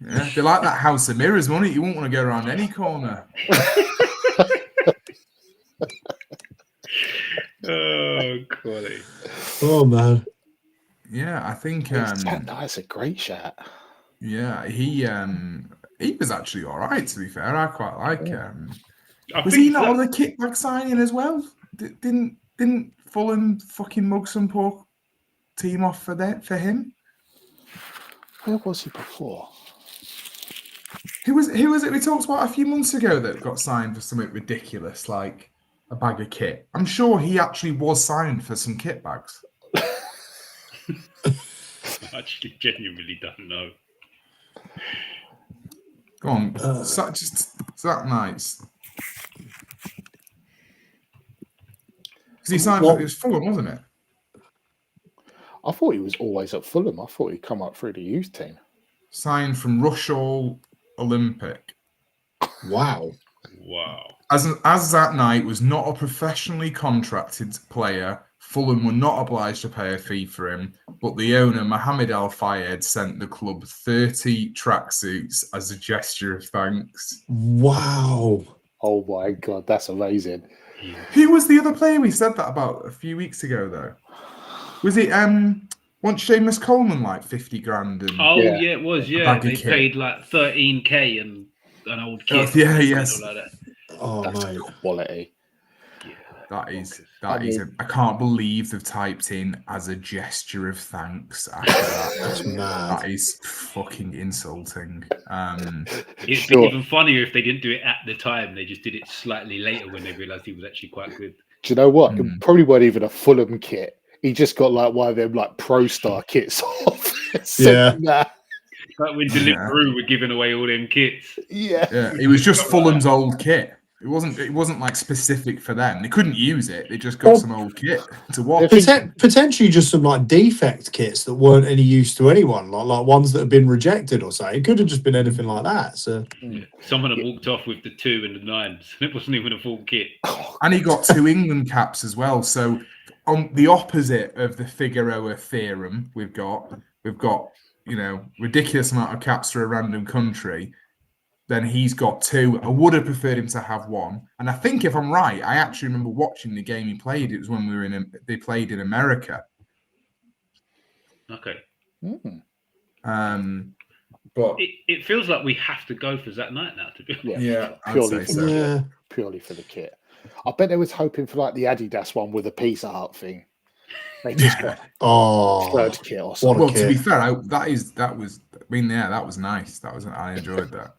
Yeah, if you like that House of Mirrors money, you won't want to go around any corner. Oh, quality. Oh, man. Yeah, I think. That's a great shot. Yeah, he was actually all right. To be fair, I quite like. I Was think he not that- on the kickback signing as well? Didn't Fulham fucking mug some poor team off for him? Where was he before? Who was it we talked about a few months ago that got signed for something ridiculous, like a bag of kit? I'm sure he actually was signed for some kit bags. I actually genuinely don't know. Go on, that nice. Because he signed, it was Fulham, wasn't it? I thought he was always at Fulham. I thought he'd come up through the youth team. Signed from Rushall Olympic. Wow. As that night was not a professionally contracted player, Fulham were not obliged to pay a fee for him, but the owner, Mohammed Al Fayed, sent the club 30 tracksuits as a gesture of thanks. Wow. Oh my God, that's amazing. Who was the other player we said that about a few weeks ago, though? Was it once Seamus Coleman like 50 grand? And Yeah, it was. Yeah, they kit. paid like 13k and an old kit. Yes. Like that. Oh, That's mate. quality. Yeah, That is. mean- I can't believe they've typed in as a gesture of thanks after that. That's mad. That is fucking insulting. It'd be even funnier if they didn't do it at the time. They just did it slightly later when they realised he was actually quite good. Do you know what? It probably weren't even a Fulham kit. He just got like one of them like Pro Star kits off. Yeah. Like when Deliveroo were giving away all them kits. Yeah. It was just Fulham's old kit. It wasn't like specific for them. They couldn't use it. They just got some old kit to watch. Potentially just some like defect kits that weren't any use to anyone, like ones that have been rejected or something. It could have just been anything like that. So Someone had walked off with the 2 and the 9s. It wasn't even a full kit. And he got 2 England caps as well. So on the opposite of the Figueroa theorem, we've got ridiculous amount of caps for a random country. Then he's got 2. I would have preferred him to have 1. And I think if I'm right, I actually remember watching the game he played. It was when they played in America. Okay. But it feels like we have to go for that night now, to be honest. yeah, Purely for the kit. I bet they was hoping for like the Adidas one with a Pizza Hut thing. They just got third kit or something. Well, to be fair, that was nice. I enjoyed that.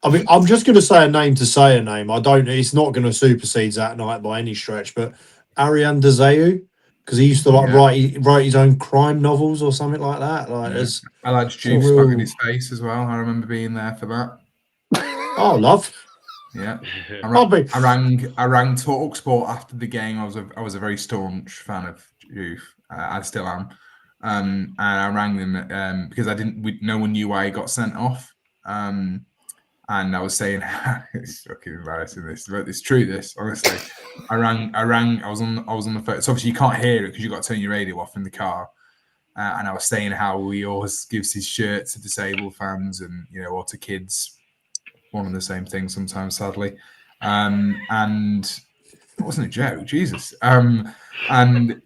I mean, I'm just going to say a name to say a name. It's not going to supersede that night by any stretch. But Ariane Dezeu, because he used to write his own crime novels or something like that. I like Juice back in his face as well. I remember being there for that. Oh, love. Yeah, I rang TalkSport after the game. I was a very staunch fan of Youth. I still am, and I rang them because no one knew why he got sent off. And I was saying it's fucking embarrassing. It's true. This honestly, I rang. I was on the phone. So obviously you can't hear it because you got to turn your radio off in the car. And I was saying how he always gives his shirt to disabled fans and or to kids. One and the same thing sometimes, sadly. And it wasn't a joke, Jesus. And then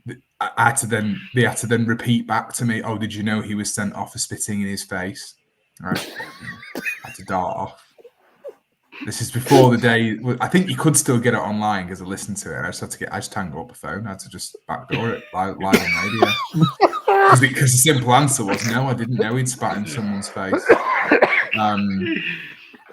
they had to then repeat back to me, oh, did you know he was sent off for spitting in his face? I had to dart off. This is before the day. I think you could still get it online because I listened to it. And I just tangled up the phone. I had to just backdoor it live on radio. Because the simple answer was no, I didn't know he'd spat in someone's face.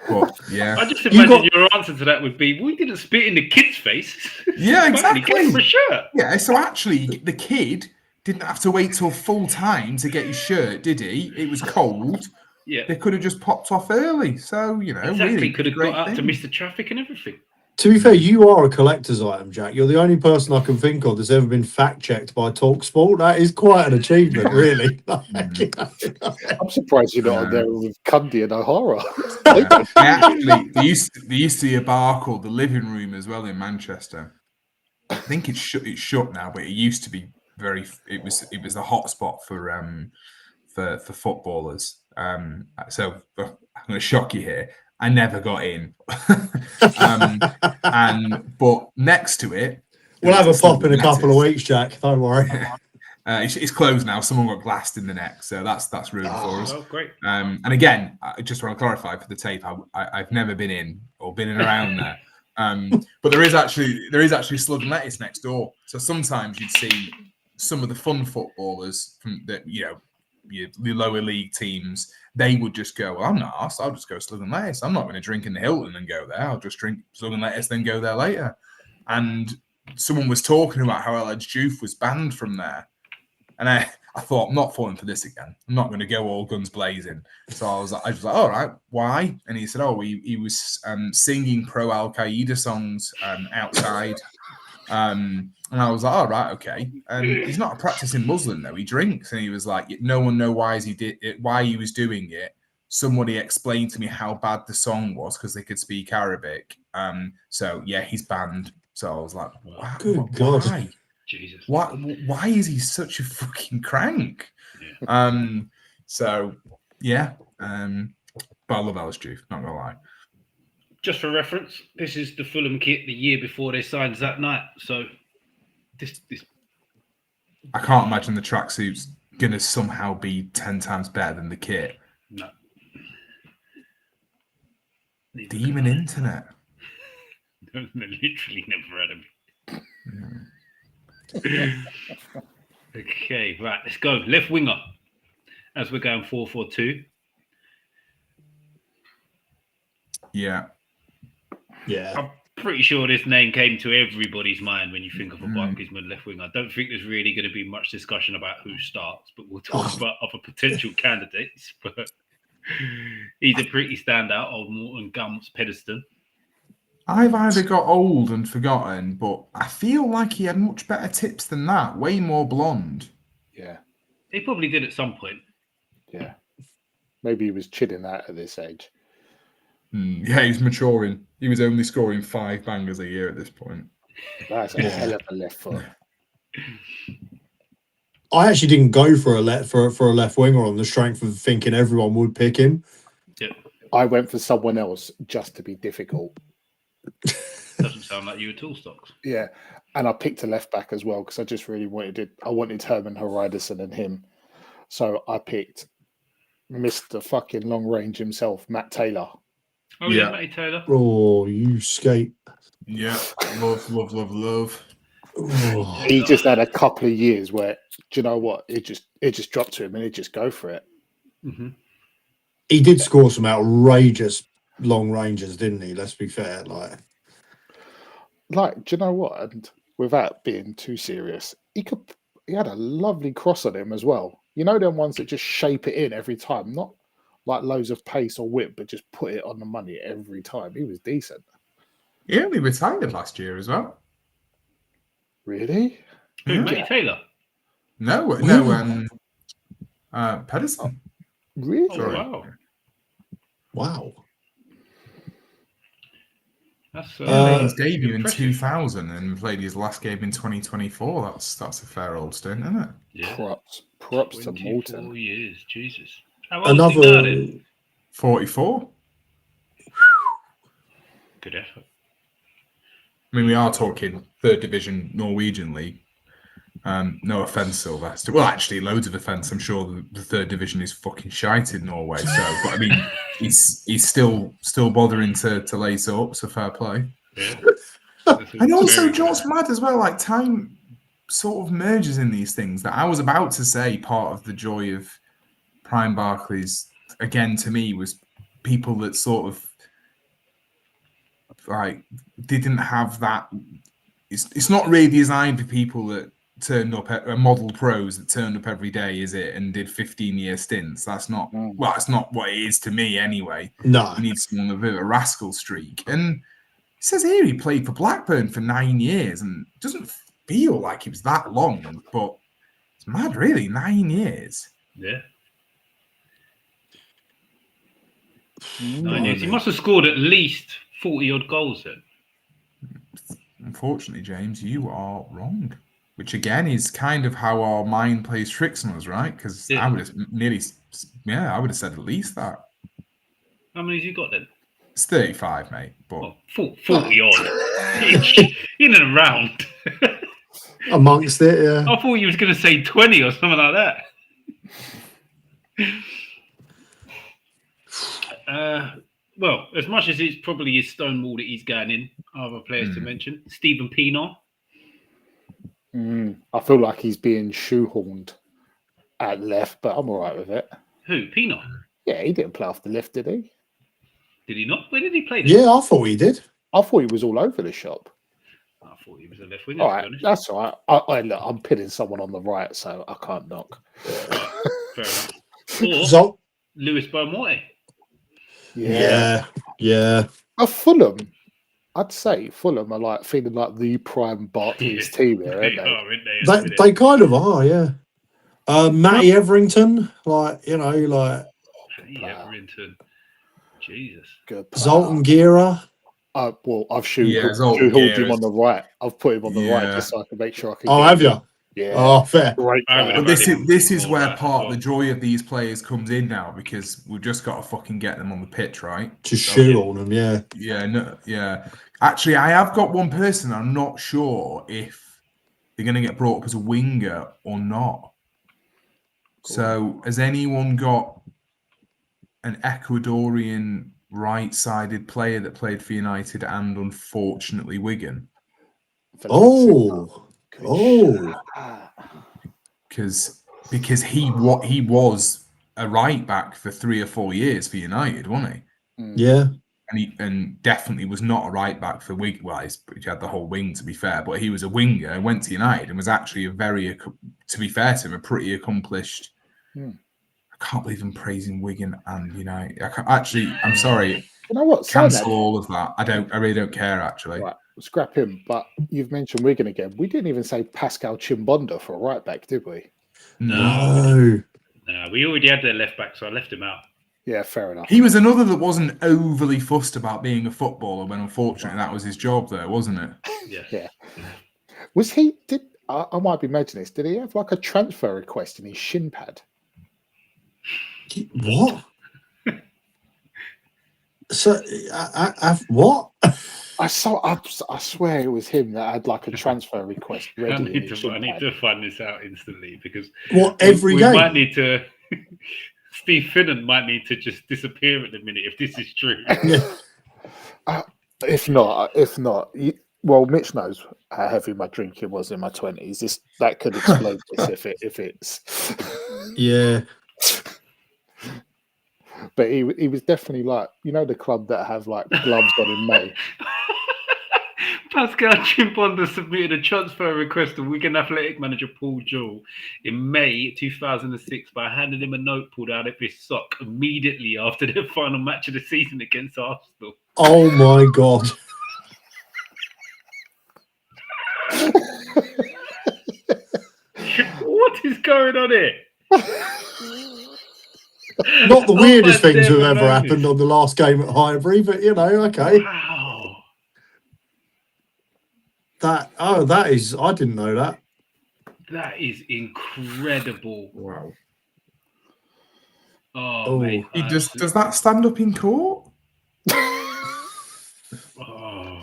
But yeah, I just imagine your answer to that would be, "We didn't spit in the kid's face." Yeah, exactly. Get him a shirt. Yeah, so actually, the kid didn't have to wait till full time to get his shirt, did he? It was cold. Yeah, they could have just popped off early. So exactly, really could have got out to miss the traffic and everything. To be fair, you are a collector's item, Jack. You're the only person I can think of that's ever been fact-checked by TalkSport. That is quite an achievement, really. I'm surprised you're not on there with Cundy and O'Hara. There used to be a bar called the Living Room as well in Manchester. I think it's shut now, but it used to be It was a hotspot for footballers. So I'm going to shock you here. I never got in. But next to it, we'll have a pop in a couple of weeks, Jack. Don't worry. It's closed now. Someone got glassed in the neck, so that's ruined for us. Oh, great! And again, I just want to clarify for the tape, I've never been in or been in around there. But there is actually slug and lettuce next door. So sometimes you'd see some of the fun footballers from that your lower league teams, they would just go, well, I'm not asked. I'll just go Slug and Lettuce. I'm not going to drink in the Hilton and go there. I'll just drink Slug and Lettuce, then go there later. And someone was talking about how Alleged Juve was banned from there. And I thought, I'm not falling for this again. I'm not going to go all guns blazing. So I was like, all right, why? And he said, he was singing pro Al Qaeda songs outside. And I was like, all right, okay. And he's not a practicing Muslim though. He drinks, and he was like, no one knows why he was doing it. Somebody explained to me how bad the song was because they could speak Arabic. So yeah, he's banned. So I was like, wow, Good God. why? Jesus. Why is he such a fucking crank? Yeah. So yeah. But I love Alice Juve, not gonna lie. Just for reference, this is the Fulham kit the year before they signed that night. So this I can't imagine the tracksuit's gonna somehow be 10 times better than the kit. No. Demon internet. Literally never had him. Okay, right, let's go. Left winger. As we're going 4-4-2. Yeah. I'm pretty sure this name came to everybody's mind when you think of a Barclays left winger. I don't think there's really going to be much discussion about who starts, but we'll talk about other potential candidates. But he's a pretty standout, old Morton Gumps Pedeston. I've either got old and forgotten, but I feel like he had much better tips than that. Way more blonde. Yeah. He probably did at some point. Yeah. Maybe he was chilling out at this age. Yeah, he's maturing. He was only scoring 5 bangers a year at this point. That's a hell of a left foot. I actually didn't go for a left winger on the strength of thinking everyone would pick him. Yeah. I went for someone else just to be difficult. Doesn't sound like you at all, Stocks. Yeah, and I picked a left back as well because I just really wanted it. I wanted Herman Hreiderson and him, so I picked Mr. Fucking Long Range himself, Matt Taylor. Oh yeah, Matty Taylor. Oh, you skate. Yeah, love. Oh. He just had a couple of years where, do you know what? It just dropped to him and he'd just go for it. Mm-hmm. He did score some outrageous long ranges, didn't he? Let's be fair. Like, do you know what? And without being too serious, he had a lovely cross on him as well. You know, them ones that just shape it in every time, not like loads of pace or whip, but just put it on the money every time. He was decent. He only retired last year as well. Really? Who, Matty Taylor? No, Pedersen. Really? Oh, wow. Wow. That's He made his debut impressive. in 2000 and played his last game in 2024. That's a fair old stint, isn't it? Yeah. Props to 24 Morton. years, Jesus. How old is he now, then? 44. Good effort. I mean, we are talking third division Norwegian league. No offense, Sylvester. Well, actually, loads of offense. I'm sure the third division is fucking shite in Norway. So, but I mean, he's still bothering to lace up. So fair play. Yeah. And also, John's mad as well. Like time sort of merges in these things. That I was about to say, part of the joy of Prime Barclays again to me was people that sort of like didn't have that. It's not really designed for people that turned up at model pros that turned up every day, is it? And did 15-year stints. That's not well, it's not what it is to me anyway. No. You need someone with a bit of a rascal streak. And it says here he played for Blackburn for 9 years and doesn't feel like it was that long, but it's mad, really. 9 years. Yeah. 9 years. He must have scored at least 40-odd goals then. Unfortunately, James, you are wrong. Which again is kind of how our mind plays tricks on us, right? Because I would have I would have said at least that. How many have you got then? It's 35, mate. But 40-odd. In and around. Amongst it, yeah. I thought you was going to say 20 or something like that. Well, as much as it's probably his Stonewall that he's going in, other players to mention. Stephen Pienaar. I feel like he's being shoehorned at left, but I'm all right with it. Who? Pino? Yeah, he didn't play off the left, did he? Did he not? Where did he play? Then? Yeah, I thought he did. I thought he was all over the shop. I thought he was a left winger. All To be right, honest. that's all right. Look, I'm pinning someone on the right, so I can't knock. Fair enough. Or So, Lewis Beaumont. yeah. Fulham, I'd say Fulham are like feeling like the prime Barclays team here, aren't they? Aren't they? At the They kind of are, yeah. Matty Everington, Yeah, Brinton. Jesus. Good player. Zoltan Gira. Well, I've Zoltan shoehorned him Gera's- on the right. I've put him on the right Yeah. just so I can make sure I can. Oh, get have him. you? Yeah. Oh, fair. Great I would player. have This is all that part as of the joy of these players comes in now because we've just got to fucking get them on the pitch, right? Just shoe on them, yeah. Yeah. Actually, I have got one person. I'm not sure if they're going to get brought up as a winger or not. So, has anyone got an Ecuadorian right-sided player that played for United and unfortunately Wigan? Oh. Because he was a right back for 3 or 4 years for United, wasn't he? Yeah. And definitely was not a right back for Wigan. Well, he had the whole wing, to be fair, but he was a winger, went to United, and was actually to be fair to him, a pretty accomplished. I can't believe I'm praising Wigan and United. I'm sorry. You know what? Cancel all of that. I really don't care, actually. Right, scrap him. But you've mentioned Wigan again. We didn't even say Pascal Chimbonda for a right back, did we? No. No, we already had their left back, so I left him out. Yeah, fair enough. He was another that wasn't overly fussed about being a footballer when unfortunately that was his job there, wasn't it? Yeah. Was he? I might be imagining this. Did he have like a transfer request in his shin pad? What? So, what? I swear it was him that had like a transfer request ready. I in need his shin pad. to find this out instantly because Every we game? might need to. Steve Finnan might need to just disappear at the minute if this is true. If not, well, Mitch knows how heavy my drinking was in my 20s. That could explode this if it's. Yeah. But he was definitely like, the club that have like gloves on in May. Pascal Chimbonda submitted a transfer request to Wigan Athletic manager Paul Jewell in May 2006 by handing him a note pulled out of his sock immediately after their final match of the season against Arsenal. Oh my God. What is going on here? Not the weirdest things that have ever David happened on the last game at Highbury, but okay. Wow. That is, I didn't know that. That is incredible. Wow. Oh, mate. Does that stand up in court? Oh.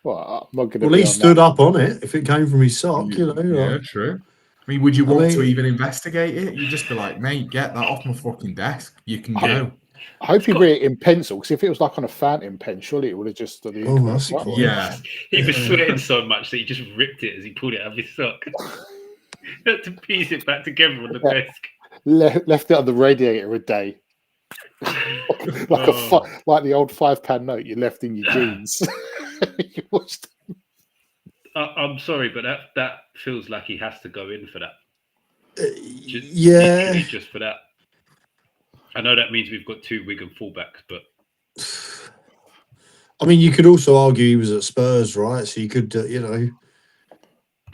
Well, I'm not going to. Well, he stood up on it if it came from his sock, Yeah, true. I mean, would you want to even investigate it? You'd just be like, mate, get that off my fucking desk. You can go. I hope he wrote it in pencil, because if it was like on a fountain pen, surely it would have just. That's cool. Yeah. He was sweating so much that he just ripped it as he pulled it out of his sock. Had to piece it back together on the desk. Left it on the radiator a day. Like the old £5 note you left in your jeans. I'm sorry, but that feels like he has to go in for that. Just for that. I know that means we've got 2 Wigan fullbacks, but I mean, you could also argue he was at Spurs, right? So you could, to another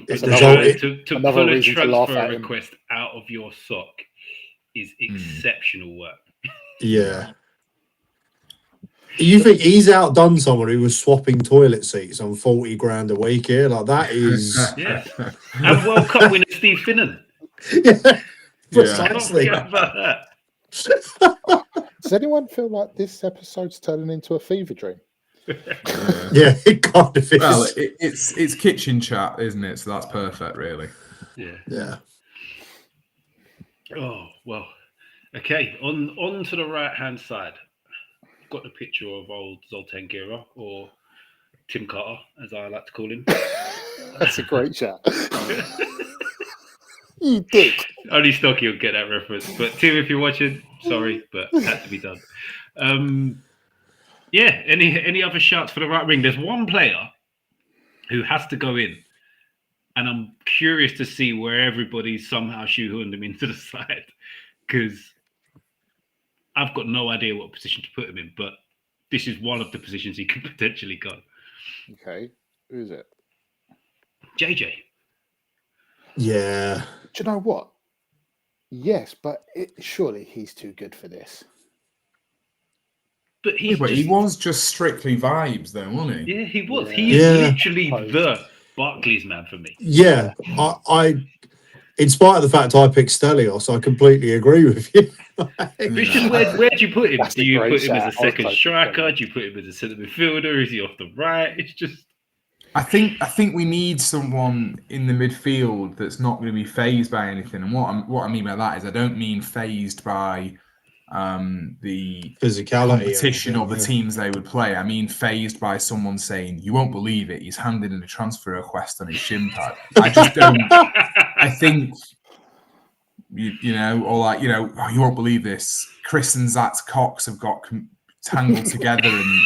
pull a reason to laugh transfer at him. request out of your sock is exceptional work. Yeah. You think he's outdone someone who was swapping toilet seats on 40 grand a week here? Like, that is. Yeah. And World Cup winner Steve Finnan. Yeah. Precisely. About that. Does anyone feel like this episode's turning into a fever dream? Yeah, it kind of is. Well, it's kitchen chat, isn't it? So that's perfect, really. Yeah. Oh, well. Okay, on to the right-hand side. Got the picture of old Zoltan Gera, or Tim Carter, as I like to call him. That's a great chat. You dick. Only Stocky will get that reference. But Tim, if you're watching, sorry, but it had to be done. Yeah. Any other shouts for the right wing? There's one player who has to go in, and I'm curious to see where everybody's somehow shoehorned him into the side, because I've got no idea what position to put him in, but this is one of the positions he could potentially go. Okay, who is it? JJ. Yeah. Do you know what? Yes, but surely he's too good for this. But he's he was just strictly vibes, though, wasn't he? Yeah, he was. Yeah. He is Yeah. literally the Barclays man for me. Yeah. I in spite of the fact I picked Stelios, I completely agree with you. It's just where do you put him? That's Do a you great put him as shout. a I was second close to striker? saying. Do you put him as a centre midfielder? Is he off the right? It's just I think we need someone in the midfield that's not going to be phased by anything. And what I mean by that is I don't mean phased by the Physicality. competition of the teams they would play. I mean phased by someone saying, "You won't believe it, he's handed in a transfer request on his shin pad." I just don't. I think you know, or like, you know, oh, you won't believe this. Chris and Zach's cocks have got tangled together and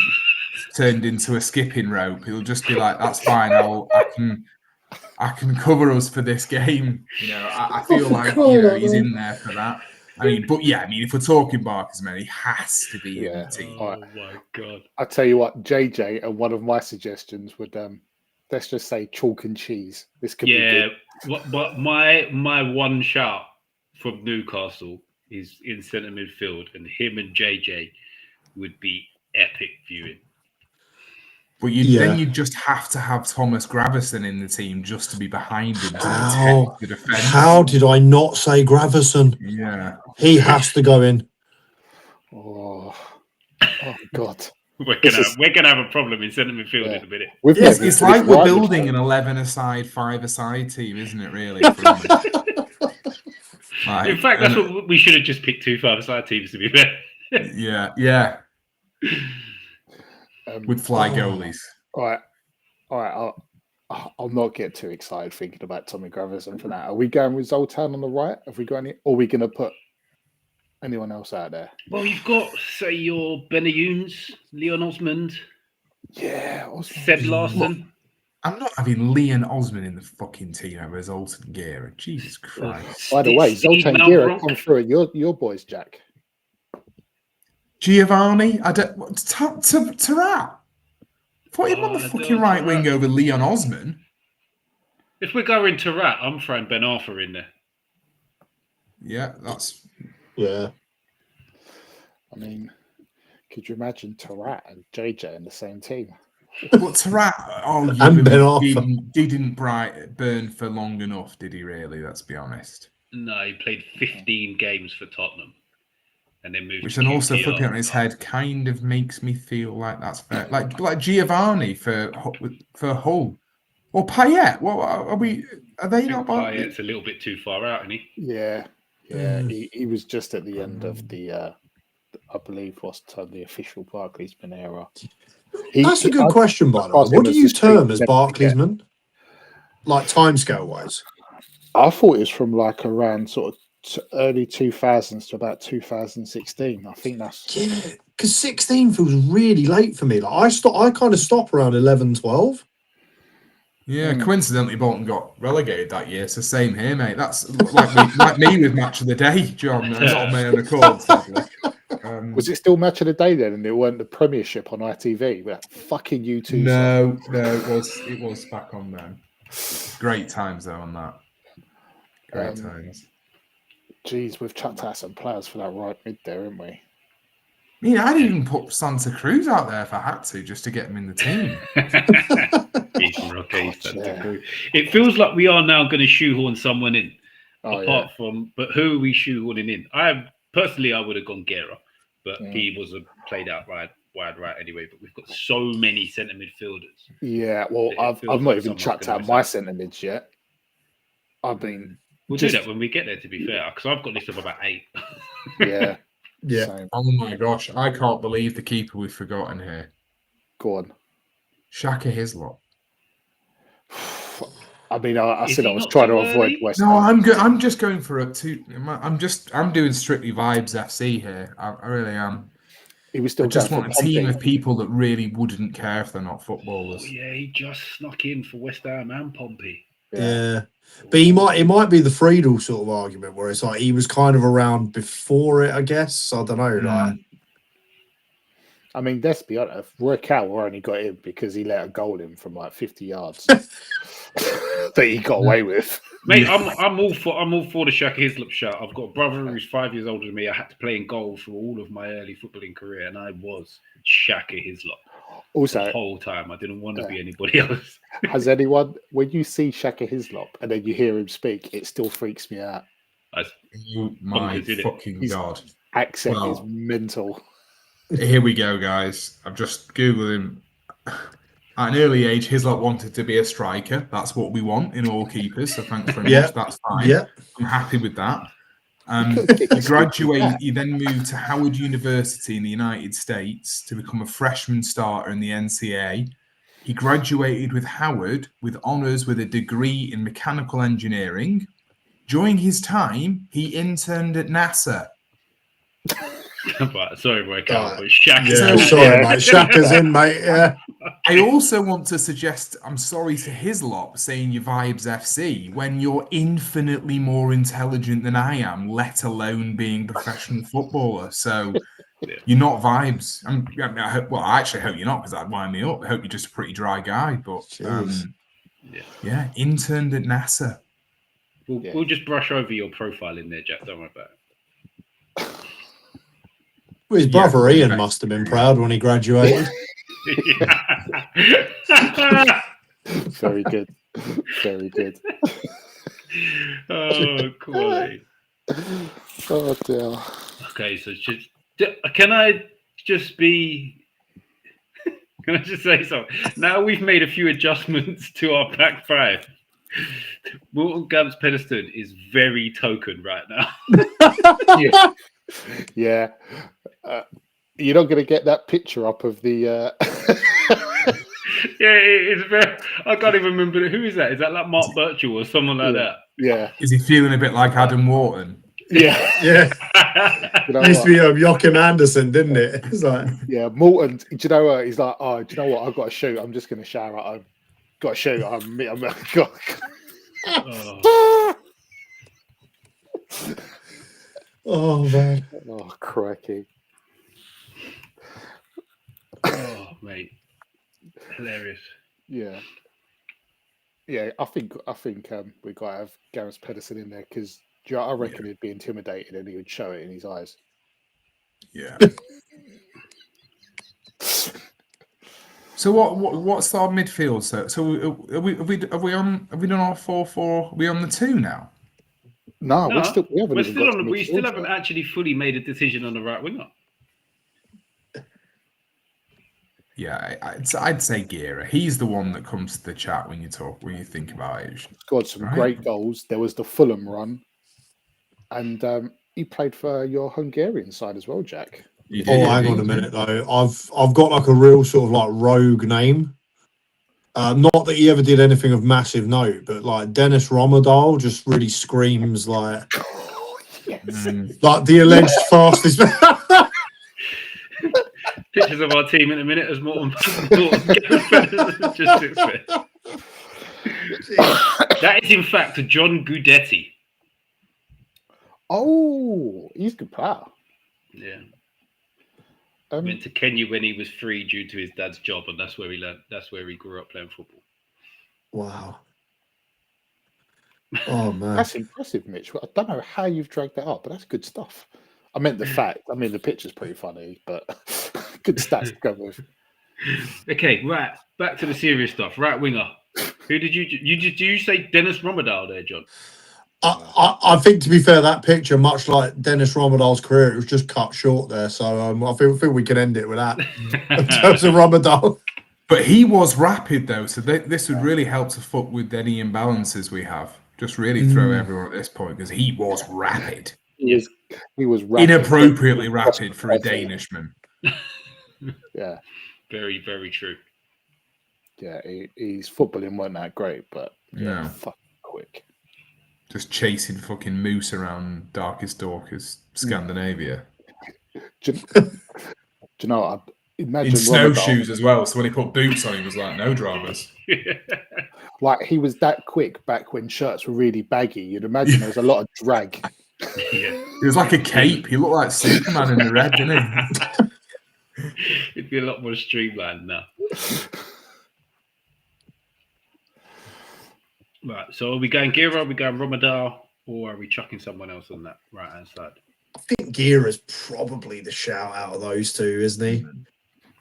turned into a skipping rope. He'll just be like, "That's fine. I can cover us for this game." You know, I feel like he's in there for that. I mean, but yeah, I mean, if we're talking Barclays, man, he has to be in the team. oh my god! I tell you what, JJ, and one of my suggestions would let's just say chalk and cheese. This could be good. But my one shout from Newcastle is in centre midfield, and him and JJ would be epic viewing. But then you just have to have Thomas Gravison in the team just to be behind him to protect the defence. How did I not say Gravison? Yeah. He has to go in. Oh God. We're gonna have a problem in centre midfield in a minute. It's like we're building an 11-a-side, 5-a-side team, isn't it? Really. In fact, that's what we should have just picked 2 5-a-side teams to be fair. Yeah. With fly goalies. All right. I'll not get too excited thinking about Tommy Gravison for that. Are we going with Zoltan on the right? Have we got any? Or are we going to put anyone else out there? Well, you've got, say, your Benayoun's, Leon Osmond. Yeah. Seb Larson. I'm not having Leon Osmond in the fucking team over Zoltan Gera. Jesus Christ. By the way, Zoltan Gera come through at your boys, Jack. Giovanni, Tarat. Put him on the fucking right wing over Leon Osmond. If we're going Tarat, I'm throwing Ben Arthur in there. Yeah, that's... Yeah. I mean, could you imagine Tarat and JJ in the same team? But Tarat, and Ben Arthur didn't burn for long enough, did he really? Let's be honest. No, he played 15 games for Tottenham. And then moved. Which then also flipping on his head kind of makes me feel like that's fair. Like Giovanni for Hull or Payet. What are we? Are they not? Payet's a little bit too far out, isn't he? Yeah. He was just at the end of the, I believe, what's the official Barclaysman era. That's a good question, by the way. What do you term as Barclaysman? Like timescale wise? I thought it was from like around sort of early 2000s to about 2016. I think that's because 16 feels really late for me. Like I kind of stop around 11, 12. Yeah, coincidentally, Bolton got relegated that year. So same here, mate. That's like me with Match of the Day, John. Not on my own accord, sadly. Was it still Match of the Day then, and it weren't the Premiership on ITV? But fucking YouTube. No, it was back on then. Great times though on that. Great times. Jeez, we've chucked out some players for that right mid there, haven't we? I mean, I'd even put Santa Cruz out there if I had to, just to get him in the team. It feels like we are now going to shoehorn someone in. From, but who are we shoehorning in? I would have gone Gera, but he was a played out wide right anyway. But we've got so many centre midfielders. Yeah, well, I've not even chucked out my centre mids yet. I've been. We'll do that when we get there, to be fair, because I've got a list of about 8. Yeah. Same. Oh my gosh, I can't believe the keeper we've forgotten here. Go on. Shaka Hislop. I mean, I Is said he I was not trying to too avoid early? West No, Ham. I'm just going for a two. I'm doing strictly vibes FC here. I really am. He was I still just going want for a team Pompey. of people that really wouldn't care if they're not Oh footballers. yeah, he just snuck in for West Ham and Pompey. Yeah. But it might be the Friedel sort of argument where it's like he was kind of around before it, I guess. I don't know. Like, I mean, let's be honest. Roy Cowell only got in because he let a goal in from like 50 yards that he got away with. Mate, I'm all for the Shaka Hislop shot. I've got a brother who's 5 years older than me. I had to play in goal for all of my early footballing career, and I was Shaka Hislop Also, the whole time. I didn't want to be anybody else. has anyone, when you see Shaka Hislop and then you hear him speak, it still freaks me out. Oh my bonkers, isn't it? fucking His god! accent is Well, mental. here we go, guys. I've just googled him. At an early age, Hislop wanted to be a striker. That's what we want in all keepers. So thanks very Yeah. much. That's fine. yeah. I'm happy with that. He He graduated. He then moved to Howard University in the United States to become a freshman starter in the NCAA. He graduated with Howard with honors with a degree in mechanical engineering. During his time, he interned at NASA. But, sorry, Roy Cowell, Right. but Shaka. Yeah, sorry, mate. Shaka's in, mate. Yeah. I also want to suggest, I'm sorry to Hislop saying your vibes FC when you're infinitely more intelligent than I am, let alone being a professional footballer. So you're not vibes. I actually hope you're not because that'd wind me up. I hope you're just a pretty dry guy. But yeah, interned at NASA. We'll just brush over your profile in there, Jack. Don't worry about it. Well, his brother Ian must have been proud when he graduated. Very good. Very good. Oh, quality. Oh, dear. Okay, so can I just be... Can I just say something? Now we've made a few adjustments to our back five. Bolton Gams Pedeston is very token right now. Yeah. You're not going to get that picture up of the. Yeah, it's very. I can't even remember who is that. Is that like Mark Birchall or someone like that? Yeah. Is he feeling a bit like Adam Wharton? Yeah. Yeah. You know Used to what? be Joachim Anderson, didn't it? It's like, Yeah, Morton. Do you know what? He's like, oh, do you know what? I've got to shoot. I'm just going to shower at home. Got to shoot. I'm God. oh man. Oh, crikey. Oh, mate, hilarious. Yeah. Yeah, I think we got to have Gareth Pedersen in there because I reckon he'd be intimidated and he would show it in his eyes. Yeah. So what's our midfield? So have we done our 4-4? Are we on the 2 now? No, we still haven't actually fully made a decision on the right winger. Yeah, I'd say Gira. He's the one that comes to the chat when you think about it. Scored some great goals. There was the Fulham run, and he played for your Hungarian side as well, Jack. Hang on a minute though. I've got like a real sort of like rogue name. Not that he ever did anything of massive note, but like Dennis Romadal just really screams like, like the alleged fastest. Pictures of our team in a minute as Morton. Just sits there. That is in fact John Guidetti. Oh, he's a good player. Yeah. Went to Kenya when he was 3 due to his dad's job, and that's where he learned. That's where he grew up playing football. Wow. Oh man, that's impressive, Mitch. I don't know how you've dragged that up, but that's good stuff. I meant the fact. I mean, the picture's pretty funny, but good stats to go with. Okay, right. Back to the serious stuff. Right winger. Who did you say Dennis Romadal there, John? I think, to be fair, that picture, much like Dennis Romadal's career, it was just cut short there. So I feel we can end it with that. In terms of Romadal. But he was rapid, though, so this would really help to fuck with any imbalances we have. Just really throw everyone at this point, because he was rapid. He was rapid. Inappropriately rapid for a Danishman. Yeah. Very, very true. Yeah, his footballing wasn't that great, but No. Fucking quick. Just chasing fucking moose around Darkest Dorkers, Scandinavia. Do you know what? Imagine In snowshoes as well. So when he put boots on, he was like, no dramas. Like he was that quick back when shirts were really baggy. You'd imagine there was a lot of drag. Yeah. He was like a cape. He looked like Superman in the red, didn't he? It'd be a lot more streamlined now. Right. So are we going Gira? Are we going Romadal? Or are we chucking someone else on that right hand side? I think Gira's probably the shout out of those two, isn't he?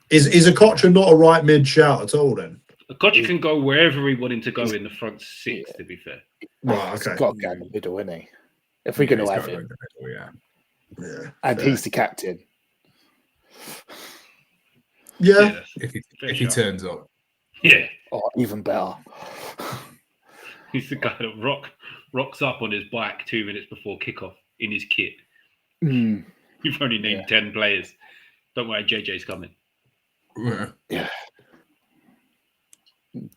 Is Okocha not a right mid shout at all then? Okocha can go wherever he wanted to go in the front six, to be fair. Right, He's okay. got to go in the middle, isn't he? If we're going to have him. Yeah. Yeah. And fair. he's the captain. Yeah. If he turns up. Yeah. Oh, even better. He's the guy that rocks up on his bike 2 minutes before kickoff in his kit. Mm, You've only named 10 players. Don't worry, JJ's coming. yeah.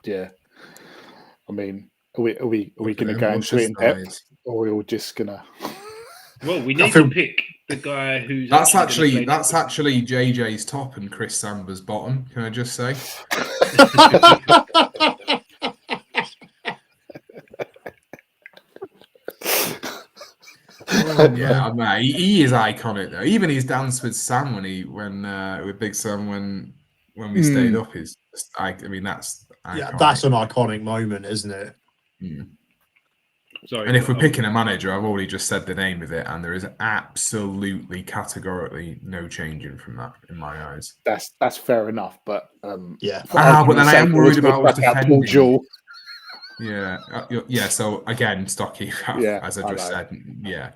Yeah. I mean, are we going to go into it in depth? Or are we all just going to... Well, we need to pick the guy who's... That's actually JJ's top and Chris Samber's bottom, can I just say? Yeah, man, he is iconic though. Even his dance with Sam with Big Sam when we stayed up is I mean that's iconic. Yeah, that's an iconic moment, isn't it? Mm. Sorry, and if we're picking a manager, I've already just said the name of it, and there is absolutely categorically no changing from that in my eyes. That's fair enough, but yeah. But then I am worried about us defending. Jewel. Yeah, yeah. So again, Stocky, as I just said, yeah.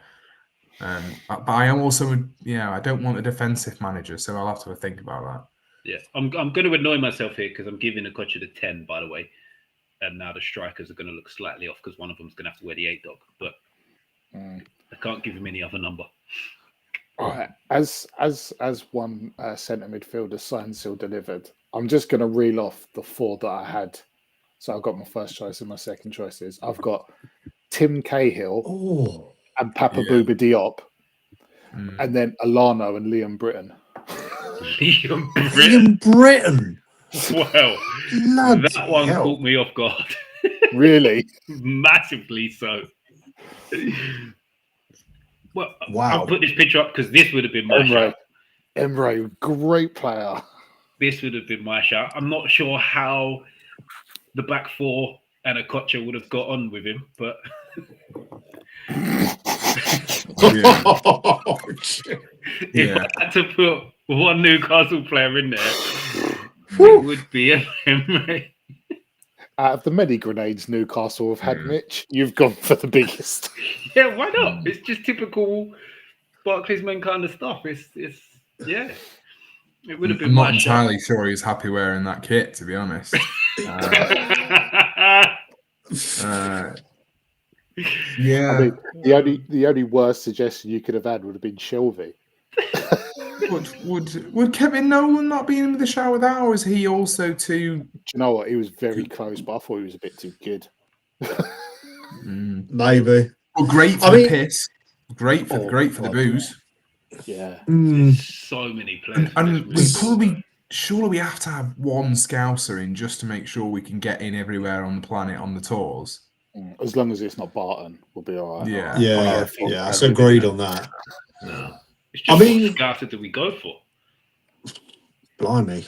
But I am also, I don't want a defensive manager, so I'll have to think about that. Yeah, I'm going to annoy myself here because I'm giving Okocha the 10, by the way, and now the strikers are going to look slightly off because one of them's going to have to wear the 8 dog, but I can't give him any other number. All right, as one centre midfielder signed, still delivered. I'm just going to reel off the 4 that I had. So I've got my first choice and my second choices. I've got Tim Cahill and Papa Bouba Diop, and then Alano and Liam Britton. Liam Britton. Well, that one caught me off guard. Really? Massively so. Well, wow. I'll put this picture up because this would have been my shout. Emre, great player. This would have been my shout. I'm not sure how the back 4 and Okocha would have got on with him, but if I had to put one Newcastle player in there, it would be Emre. Out of the many grenades Newcastle have had, Mitch, you've gone for the biggest. Yeah, why not? It's just typical Barclays men kind of stuff. It's yeah. It would have been. I'm not entirely sure he's happy wearing that kit, to be honest. Yeah. I mean, the only worst suggestion you could have had would have been Shelby. Would Kevin Nolan not be in with the shower with that, or is he also too? Do you know what? He was very close, but I thought he was a bit too good. Maybe. Well, great for the piss. Great for the booze. Yeah. So many players. And surely we have to have one Scouser in just to make sure we can get in everywhere on the planet on the tours. As long as it's not Barton, we'll be all right. Yeah. I agreed on that. No. It's just what Scouser do we go for? Blimey.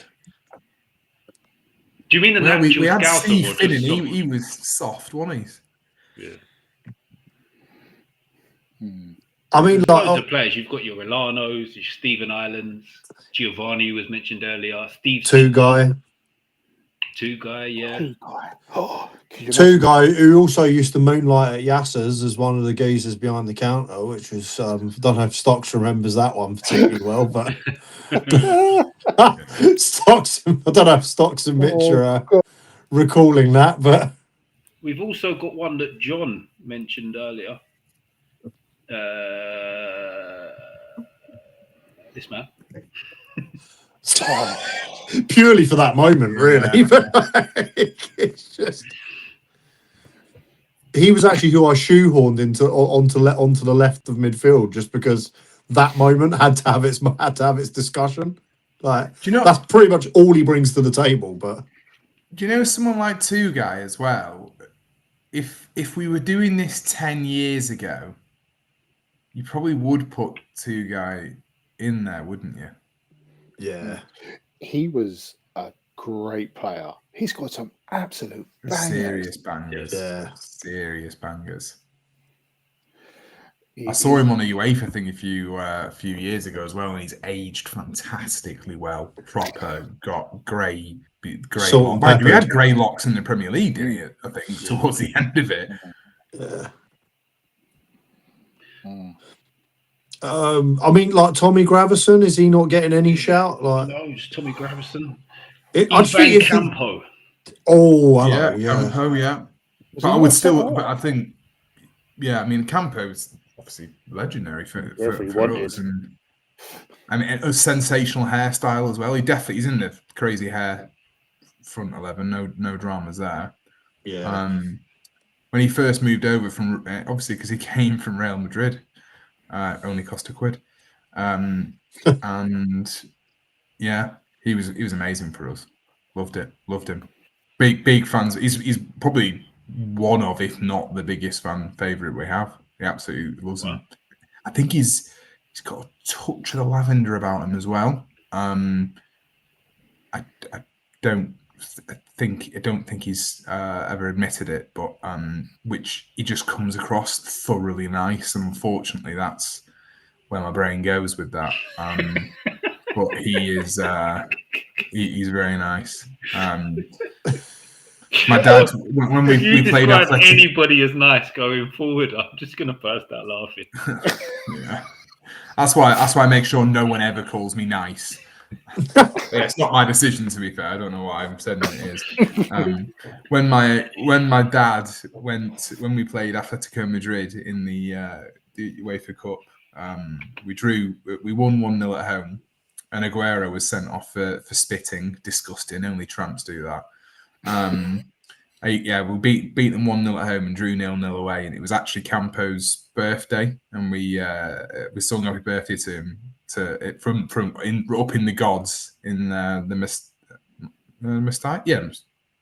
Do you mean the natural we had Scouser? Steve Finnan, he was soft, wasn't he? Yeah. I mean, loads of players. You've got your Ilanos, your Stephen Islands, Giovanni, who was mentioned earlier. Steve Two guy, yeah. Two guy who also used to moonlight at Yasser's as one of the geezers behind the counter, which was don't know if Stocks remembers that one particularly well, but Stocks. I don't know if Stocks and Mitch are recalling that, but we've also got one that John mentioned earlier. This man. Purely for that moment, really. Yeah. It's just he was actually who I shoehorned onto the left of midfield just because that moment had to have its discussion. Like, Do you know? that's pretty much all he brings to the table. But Do you know someone like Two Guy as well? If we were doing this 10 years ago, you probably would put Two Guy in there, wouldn't you? yeah, He was a great player. He's got some absolute bangers. Serious bangers. Yeah. Serious bangers. He- I saw him on a UEFA thing a few years ago as well, and he's aged fantastically well. Proper, got grey Salt and locks. We pepper. had grey locks in the Premier League, didn't he? I think towards the end of it. yeah. Mm. I mean, like Tommy Gravison, is he not getting any shout? Like, No, it's Tommy Gravison. I just think Ivan if Campo. oh, hello, yeah. Oh, yeah. Was But he I not would so still. hard? But I think, yeah. I mean, Campo's obviously legendary for Wherever he wanted. us, and I mean, a sensational hairstyle as well. He's in the crazy hair front 11. No dramas there. Yeah. When he first moved over from, obviously because he came from Real Madrid, only cost £1. And yeah, he was amazing for us. Loved him. Big fans. He's probably one of, if not the biggest fan favourite we have. He absolutely loves him. I think he's got a touch of the lavender about him as well. I don't think he's ever admitted it, but which he just comes across thoroughly nice, and unfortunately that's where my brain goes with that. But he is he's very nice. My dad, when we played Athletic, anybody as nice going forward, I'm just going to burst out laughing. yeah, that's why I make sure no one ever calls me nice. Yeah, it's not my decision, to be fair. I don't know why I'm saying it is. When my dad went, when we played Atletico Madrid in the UEFA Cup, we won 1-0 at home, and Aguero was sent off for spitting. Disgusting. Only tramps do that. We beat them 1-0 at home and drew 0-0 away, and it was actually Campo's birthday, and we sung happy birthday to him from up in the gods in the Mestalla. Yeah,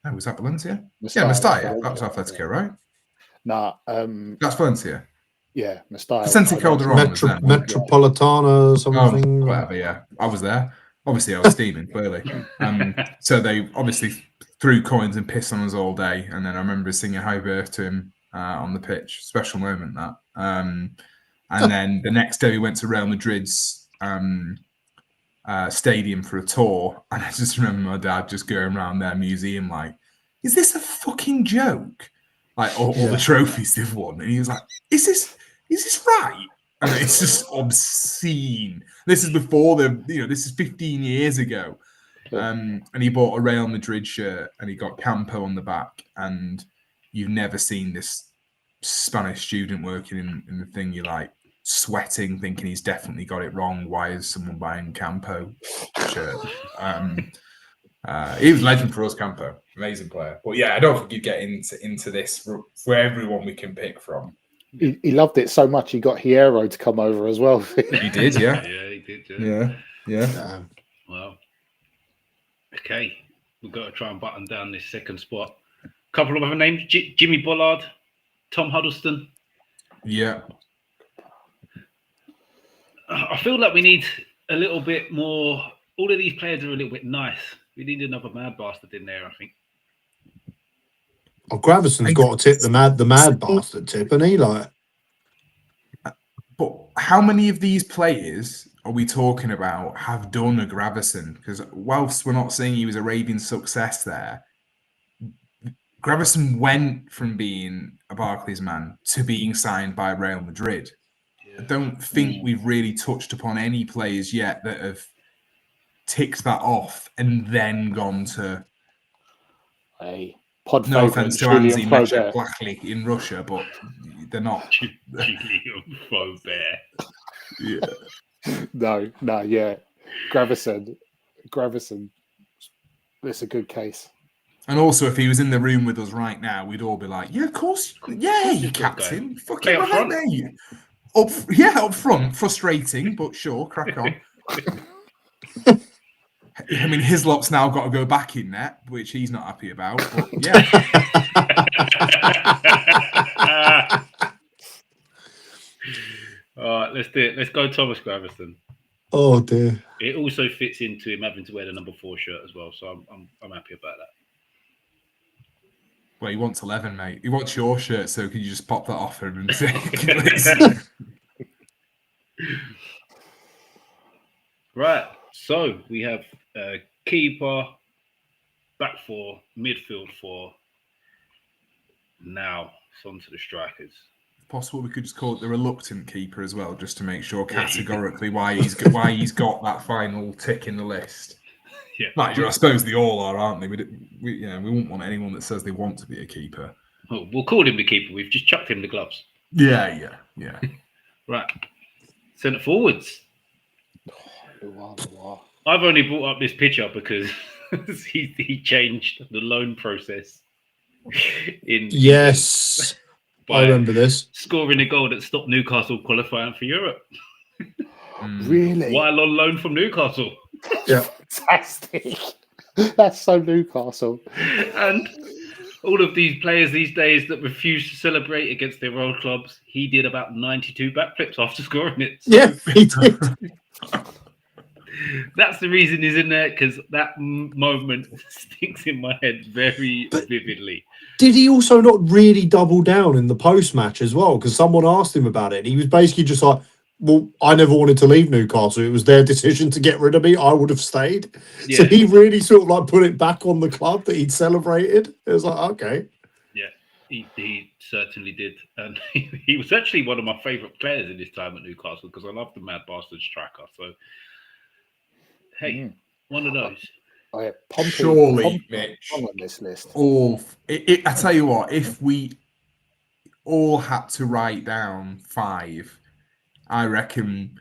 no, was that Valencia? Mestalla. That was Atletico, right? Nah, That's Valencia. yeah, Mestalla. Vicente Calderon was there. Metropolitana or something. Whatever, yeah. I was there. Obviously, I was steaming, clearly. So they obviously threw coins and pissed on us all day. And then I remember singing High Birth to him on the pitch. Special moment, that. And then the next day we went to Real Madrid's stadium for a tour. And I just remember my dad just going around their museum like, is this a fucking joke? Like all the trophies they've won. And he was like, is this right? I mean, it's just obscene. This is before this is 15 years ago. And he bought a Real Madrid shirt and he got Campo on the back. And you've never seen this Spanish student working in the thing. You're like sweating, thinking he's definitely got it wrong. Why is someone buying Campo shirt? He was a legend for us, Campo. Amazing player. But yeah, I don't think you'd get into this for everyone we can pick from. He loved it so much he got Hierro to come over as well. He did, yeah. Yeah, he did. Yeah. Well, okay. We've got to try and button down this second spot. A couple of other names: Jimmy Bullard, Tom Huddleston. Yeah. I feel like we need a little bit more. All of these players are a little bit nice. We need another mad bastard in there, I think. Oh, Gravison's got to tip the mad bastard tip, and he like. But how many of these players are we talking about have done a Gravison? Because whilst we're not saying he was a raving success there, Gravison went from being a Barclays man to being signed by Real Madrid. I don't think we've really touched upon any players yet that have ticked that off and then gone to. Hey, pod No offense to Anzi Flaubert. Blackley in Russia, but they're not. Julian Flaubert. Yeah. No, yeah. Gravison. That's a good case. And also, if he was in the room with us right now, we'd all be like, "Yeah, of course, yeah, you captain, fucking right, mate." Up front, frustrating, but sure, crack on. I mean, Hislop's now got to go back in net, which he's not happy about. But yeah. All right, let's do it. Let's go Thomas Graveston. Oh dear. It also fits into him having to wear the number 4 shirt as well, so I'm happy about that. Well, he wants 11, mate. He wants your shirt, so could you just pop that off him and say, Right, so we have keeper, back 4, midfield 4. Now it's on to the strikers. Possible we could just call it the reluctant keeper as well, just to make sure categorically why he's got that final tick in the list. Yeah, Mind you, I suppose they all are, aren't they? We wouldn't want anyone that says they want to be a keeper. Oh, we'll call him the keeper. We've just chucked him the gloves. Yeah. Right, centre forwards. I've only brought up this picture because he changed the loan process. Yes, I remember this. Scoring a goal that stopped Newcastle qualifying for Europe. Really? While on loan from Newcastle. Yeah. Fantastic. That's so Newcastle. And all of these players these days that refuse to celebrate against their old clubs, he did about 92 backflips after scoring it. So Yeah, he did. that's the reason he's in there, because that moment sticks in my head very vividly. Did he also not really double down in the post-match as well? Because someone asked him about it. He was basically just like, well, I never wanted to leave Newcastle. It was their decision to get rid of me. I would have stayed. Yeah. So he really sort of like put it back on the club that he'd celebrated. It was like, okay. Yeah, he certainly did. And he was actually one of my favourite players in his time at Newcastle, because I love the mad bastard striker. So, hey, one of those. Surely, Mitch. On this list. I tell you what, if we all had to write down 5, I reckon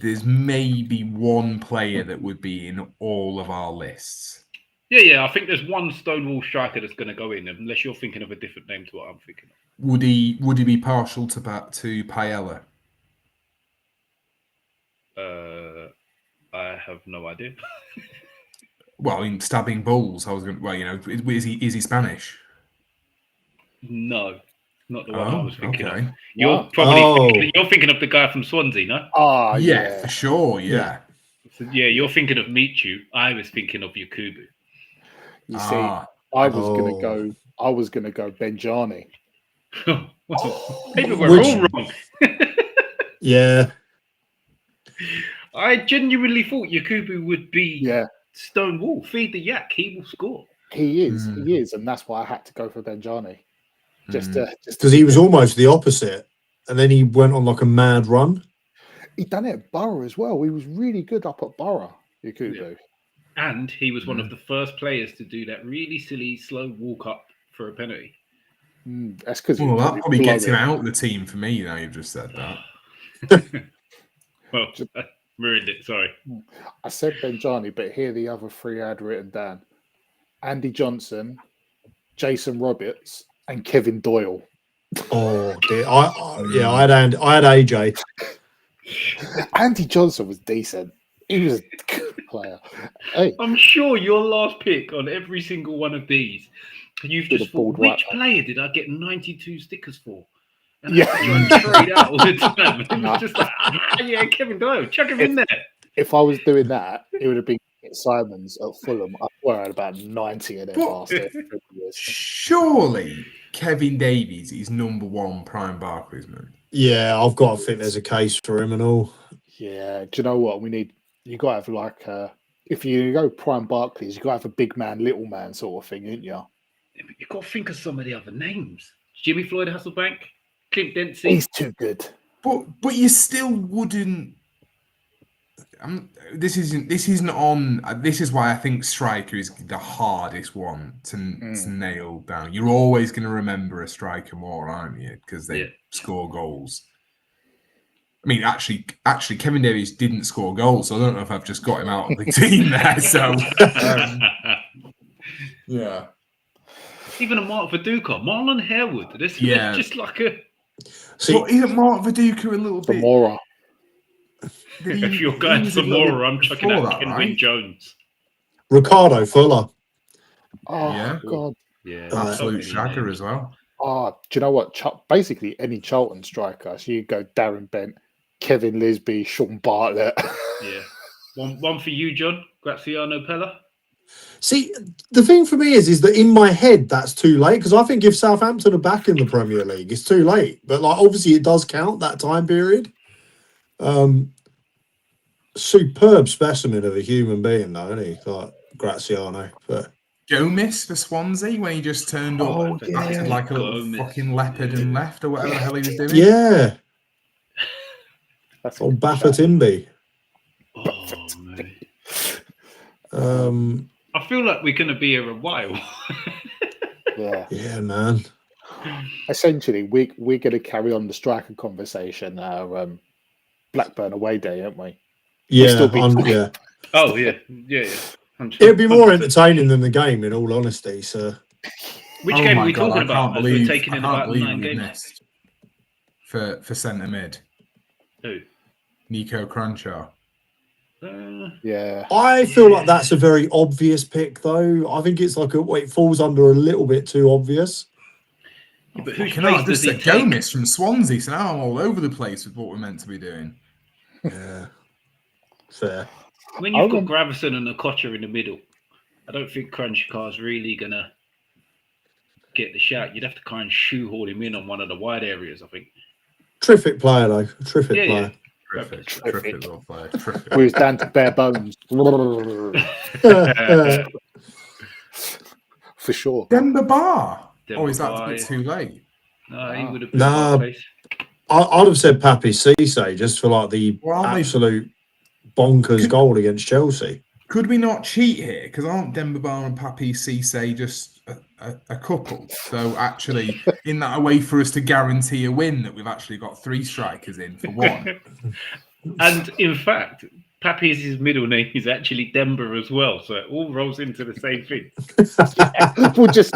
there's maybe one player that would be in all of our lists. Yeah. I think there's one Stonewall striker that's going to go in, unless you're thinking of a different name to what I'm thinking of. Would he be partial to Paella? I have no idea. Well, in stabbing bulls, I was going. Well, is he Spanish? No, not the one I was thinking of. Okay. You're thinking of the guy from Swansea, no? Oh, yeah, for sure. Yeah. So, you're thinking of Michu. I was thinking of Yakubu. You see, I was gonna go Benjani. Maybe we're all wrong. Yeah. I genuinely thought Yakubu would be Stonewall. Feed the yak, he will score. He is, and that's why I had to go for Benjani. Just because he was almost the opposite, and then he went on like a mad run. He done it at Borough as well. He was really good up at Borough, Yakubu. Yeah. And he was one of the first players to do that really silly slow walk up for a penalty. That's because that probably gets him out of the team for me. Now you've just said that. Well, I ruined it. Sorry. I said Benjani, but here the other 3 I had written down: Andy Johnson, Jason Roberts, and Kevin Doyle. Oh dear. I had AJ. Andy Johnson was decent. He was a good player. Hey. I'm sure your last pick on every single one of these, you've just thought, which player did I get 92 stickers for? And I had to trade out all the time. It was just like, Kevin Doyle, chuck him in there. If I was doing that, it would have been Simons at Fulham. I swear I had about 90 of them bastards. Surely Kevin Davies is number 1 prime Barclays man. Yeah, I've got to think there's a case for him and all. Yeah, do you know what? You got to have like, if you go prime Barclays, you got to have a big man, little man sort of thing, ain't you? Yeah, but you've got to think of some of the other names. Jimmy Floyd Hasselbank, Clint Dempsey. He's too good. But you still wouldn't. This isn't on. This is why I think striker is the hardest one to nail down. You're always going to remember a striker more, aren't you? Because they score goals. I mean, actually, Kevin Davies didn't score goals, so I don't know if I've just got him out of the team there. So, yeah. Even a Mark Viduka, Marlon Harewood. This is just like a. See, But isn't Mark Viduka a little bit? Zamora. If you're going Zamora, I'm chucking out Kenwyn Jones. Ricardo Fuller. Oh, Yeah. God. Yeah. Absolute shagger as well. Oh, do you know what? Basically, any Charlton striker. So you go Darren Bent, Kevin Lisby, Sean Bartlett. Yeah. One for you, John. Graziano Pella. See, the thing for me is that in my head that's too late, because I think if Southampton are back in the Premier League, it's too late. But like, obviously, it does count that time period. Superb specimen of a human being, though, isn't he? Like Graziano, but. Gomez for Swansea when he just turned up, acted like a little fucking leopard and left, or whatever the hell he was doing. Yeah. That's Old Baffatimbi. Oh, man. I feel like we're going to be here a while. Yeah, man. Essentially, we're going to carry on the striker conversation our Blackburn away day, aren't we? Yeah, yeah. Oh, yeah. It'd be more entertaining than the game, in all honesty. So, which game are we talking about? We're taking in about 9 games missed for centre mid. Who? Nico Crenshaw. Yeah, I feel like that's a very obvious pick, though. I think it's like it falls under a little bit too obvious. Yeah, but who's I just said Gomez from Swansea, so now I'm all over the place with what we're meant to be doing. Yeah, fair. When you've got Gravison and Okocha in the middle, I don't think Crunchcar's really gonna get the shout. You'd have to kind of shoehorn him in on one of the wide areas, I think. Terrific player, though. Terrific player. Yeah. Terrific little player. Who's down to bare bones. For sure. Demba Ba. Or is that a bit too late? No, he would have been Barclays. I'd have said Papi Cisse just for like the absolute bonkers goal against Chelsea. Could we not cheat here? Because aren't Demba Ba and Papi Cisse just a couple? So actually, in that a way for us to guarantee a win that we've actually got 3 strikers in for one? And in fact, Papi's middle name is actually Demba as well, so it all rolls into the same thing. We'll just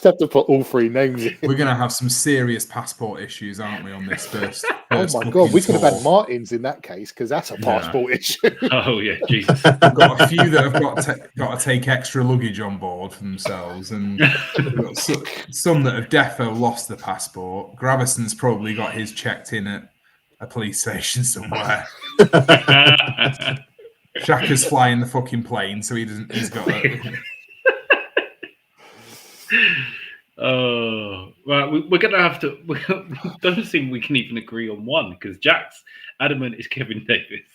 have to put all 3 names in. We're going to have some serious passport issues, aren't we, on this first oh my God, we could have had Martins in that case, because that's a passport issue. Oh yeah, Jesus. We've got a few that have got to take extra luggage on board for themselves, and we've got some that have defo lost the passport. Gravison's probably got his checked in at a police station somewhere. Shaka's flying the fucking plane, so he's got it. Oh, right. We're gonna have to. Don't think we can even agree on one, because Jack's adamant is Kevin Davis.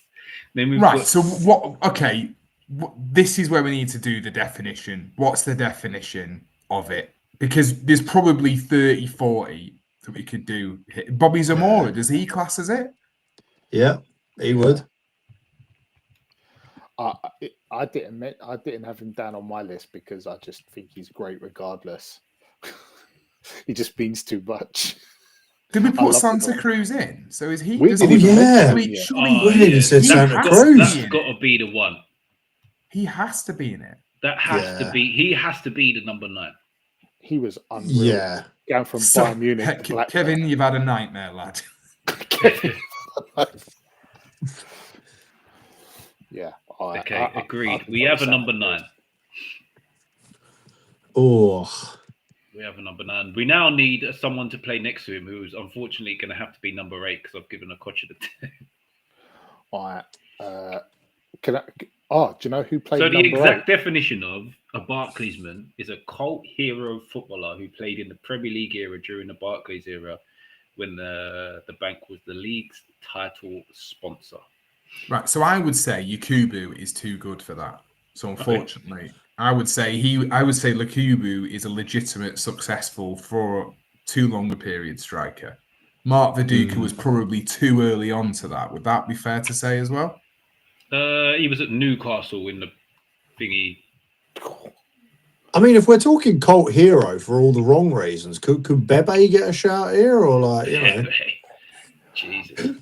Then we've got... So what? Okay, this is where we need to do the definition. What's the definition of it? Because there's probably 30, 40 that we could do. Bobby Zamora, does he class as it? Yeah, he would. I didn't have him down on my list because I just think he's great regardless. He just means too much. Did we put Santa Cruz in? So is he? We surely he said Santa Cruz. That's got to be the one. He has to be in it. That has to be. He has to be the number 9. He was unreal. Yeah. Going from Bayern Munich to Blackburn. Kevin, you've had a nightmare, lad. Yeah. Okay, agreed. We have a number 9. Oh. We have a number 9. We now need someone to play next to him, who's unfortunately going to have to be number 8 because I've given Okocha the 10. All right. Do you know who played So the number exact 8? definition of a Barclaysman is a cult hero footballer who played in the Premier League era during the Barclays era, when the bank was the league's title sponsor. Right. So I would say Yakubu is too good for that. So unfortunately, I would say Lukubu is a legitimate, successful for too long a period striker. Mark Viduka was probably too early on to that. Would that be fair to say as well? He was at Newcastle in the thingy. I mean, if we're talking cult hero for all the wrong reasons, could Bebe get a shout here, or like, you know? Jesus.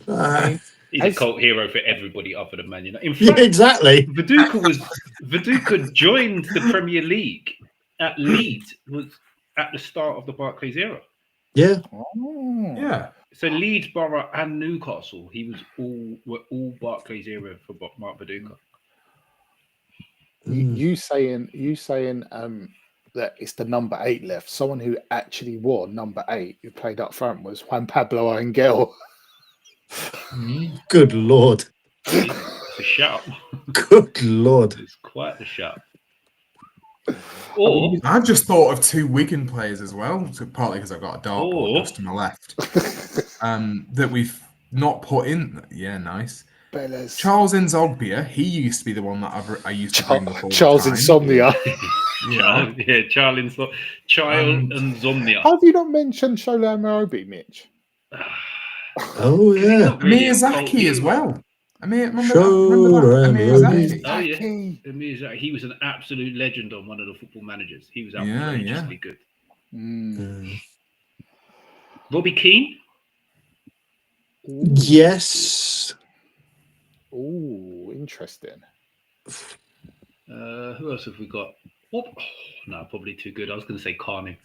He's a cult hero for everybody other than Man United. In fact, yeah, exactly. Viduka joined the Premier League at Leeds, at the start of the Barclays era. Yeah. Oh. Yeah. So Leeds, Borough, and Newcastle, were all Barclays era for Mark Viduka. You saying that it's the number 8 left. Someone who actually wore number 8 who played up front was Juan Pablo Angel. Good Lord. It's a shout. Good Lord. It's quite the shout. Or I've just thought of 2 Wigan players as well, so partly because I've got a dartboard just to my left, that we've not put in. Yeah, nice. Bellas. Charles Nzogbia, he used to be the one that I used to bring up all Charles the time. Insomnia. Yeah. Child Insomnia. Have you not mentioned Shola Amobi, Mitch? Oh, yeah. Miyazaki as well. Remember Sure, that? Miyazaki. Oh, yeah. Miyazaki. He was an absolute legend on one of the Football Managers. He was outrageously good. Robbie Keane? Yes. Ooh, interesting. Who else have we got? Oh, no, probably too good. I was going to say Carney.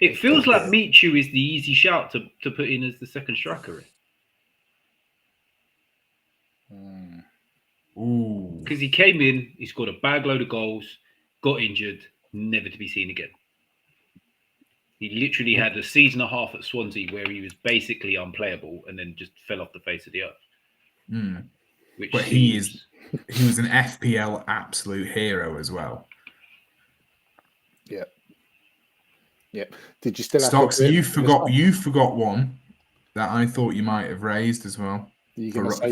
It feels like Michu is the easy shout to put in as the second striker. Because he came in, he scored a bag load of goals, got injured, never to be seen again. He literally had a season and a half at Swansea where he was basically unplayable and then just fell off the face of the earth. But he was an FPL absolute hero as well. Yep. Did you still have Stocks? You forgot one that I thought you might have raised as well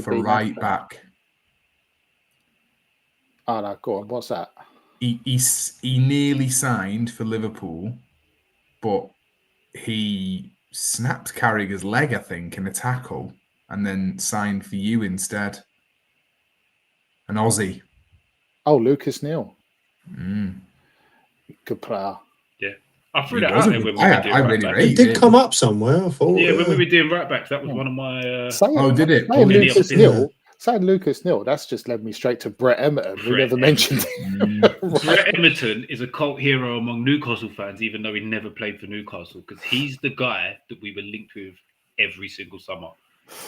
for right back. Oh no, go on. What's that? He nearly signed for Liverpool, but he snapped Carragher's leg, I think, in a tackle, and then signed for you instead. An Aussie. Oh, Lucas Neal. Good player. Yeah. I threw that out there when we were doing right backs. It did come up somewhere, I thought. Yeah, when we were doing right backs, that was one of my... did it? Saying Lucas Neal, that's just led me straight to Brett Emerton. We never mentioned him. Brett Emerton is a cult hero among Newcastle fans, even though he never played for Newcastle, because he's the guy that we were linked with every single summer,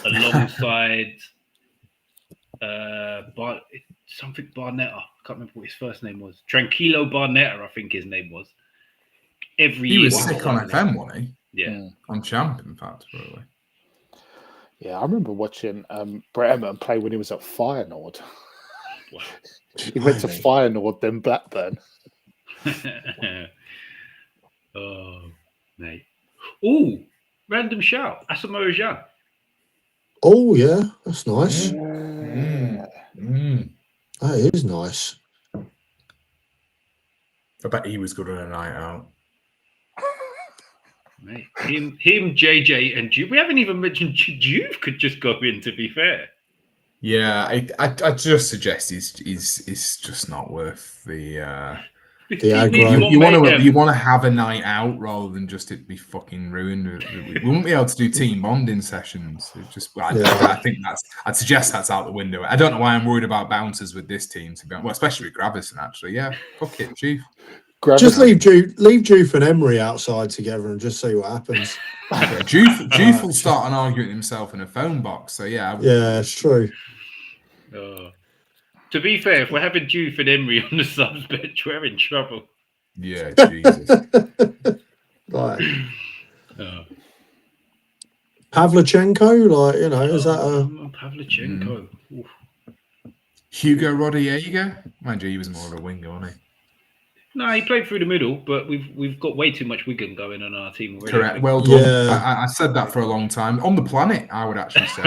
alongside something Barnetta. I can't remember what his first name was. Tranquilo Barnetta, I think his name was. He was sick on FM, wasn't he? Yeah. On Champ, in fact, probably. Yeah, I remember watching Brett Emerton play when he was at Feyenoord. Wow. He went to Feyenoord, then Blackburn. Oh, mate. Oh, random shout. Asamoah Gyan. Oh, yeah. That's nice. That is nice. I bet he was good on a night out. Mate, him, JJ, and Juve. We haven't even mentioned Juve could just go in, to be fair. Yeah, I just suggest he's just not worth the aggro. You want to have a night out rather than just it be fucking ruined. We won't be able to do team bonding sessions. I think I'd suggest that's out the window. I don't know why I'm worried about bouncers with this team, to be honest. Well, especially with Gravison, actually. Yeah, fuck it, Chief. Just leave Juve and Emery outside together and just see what happens. Juve will start an argument himself in a phone box. So yeah, it's true. To be fair, if we're having Juve and Emery on the subs bench, we're in trouble. Yeah, Jesus. Like Pavlyuchenko, is that a Pavlyuchenko? Hugo Rodallega? Mind you, he was more of a winger, wasn't he? No, he played through the middle, but we've got way too much Wigan going on our team already. Correct. Well done. Yeah. I said that for a long time. On the planet, I would actually say.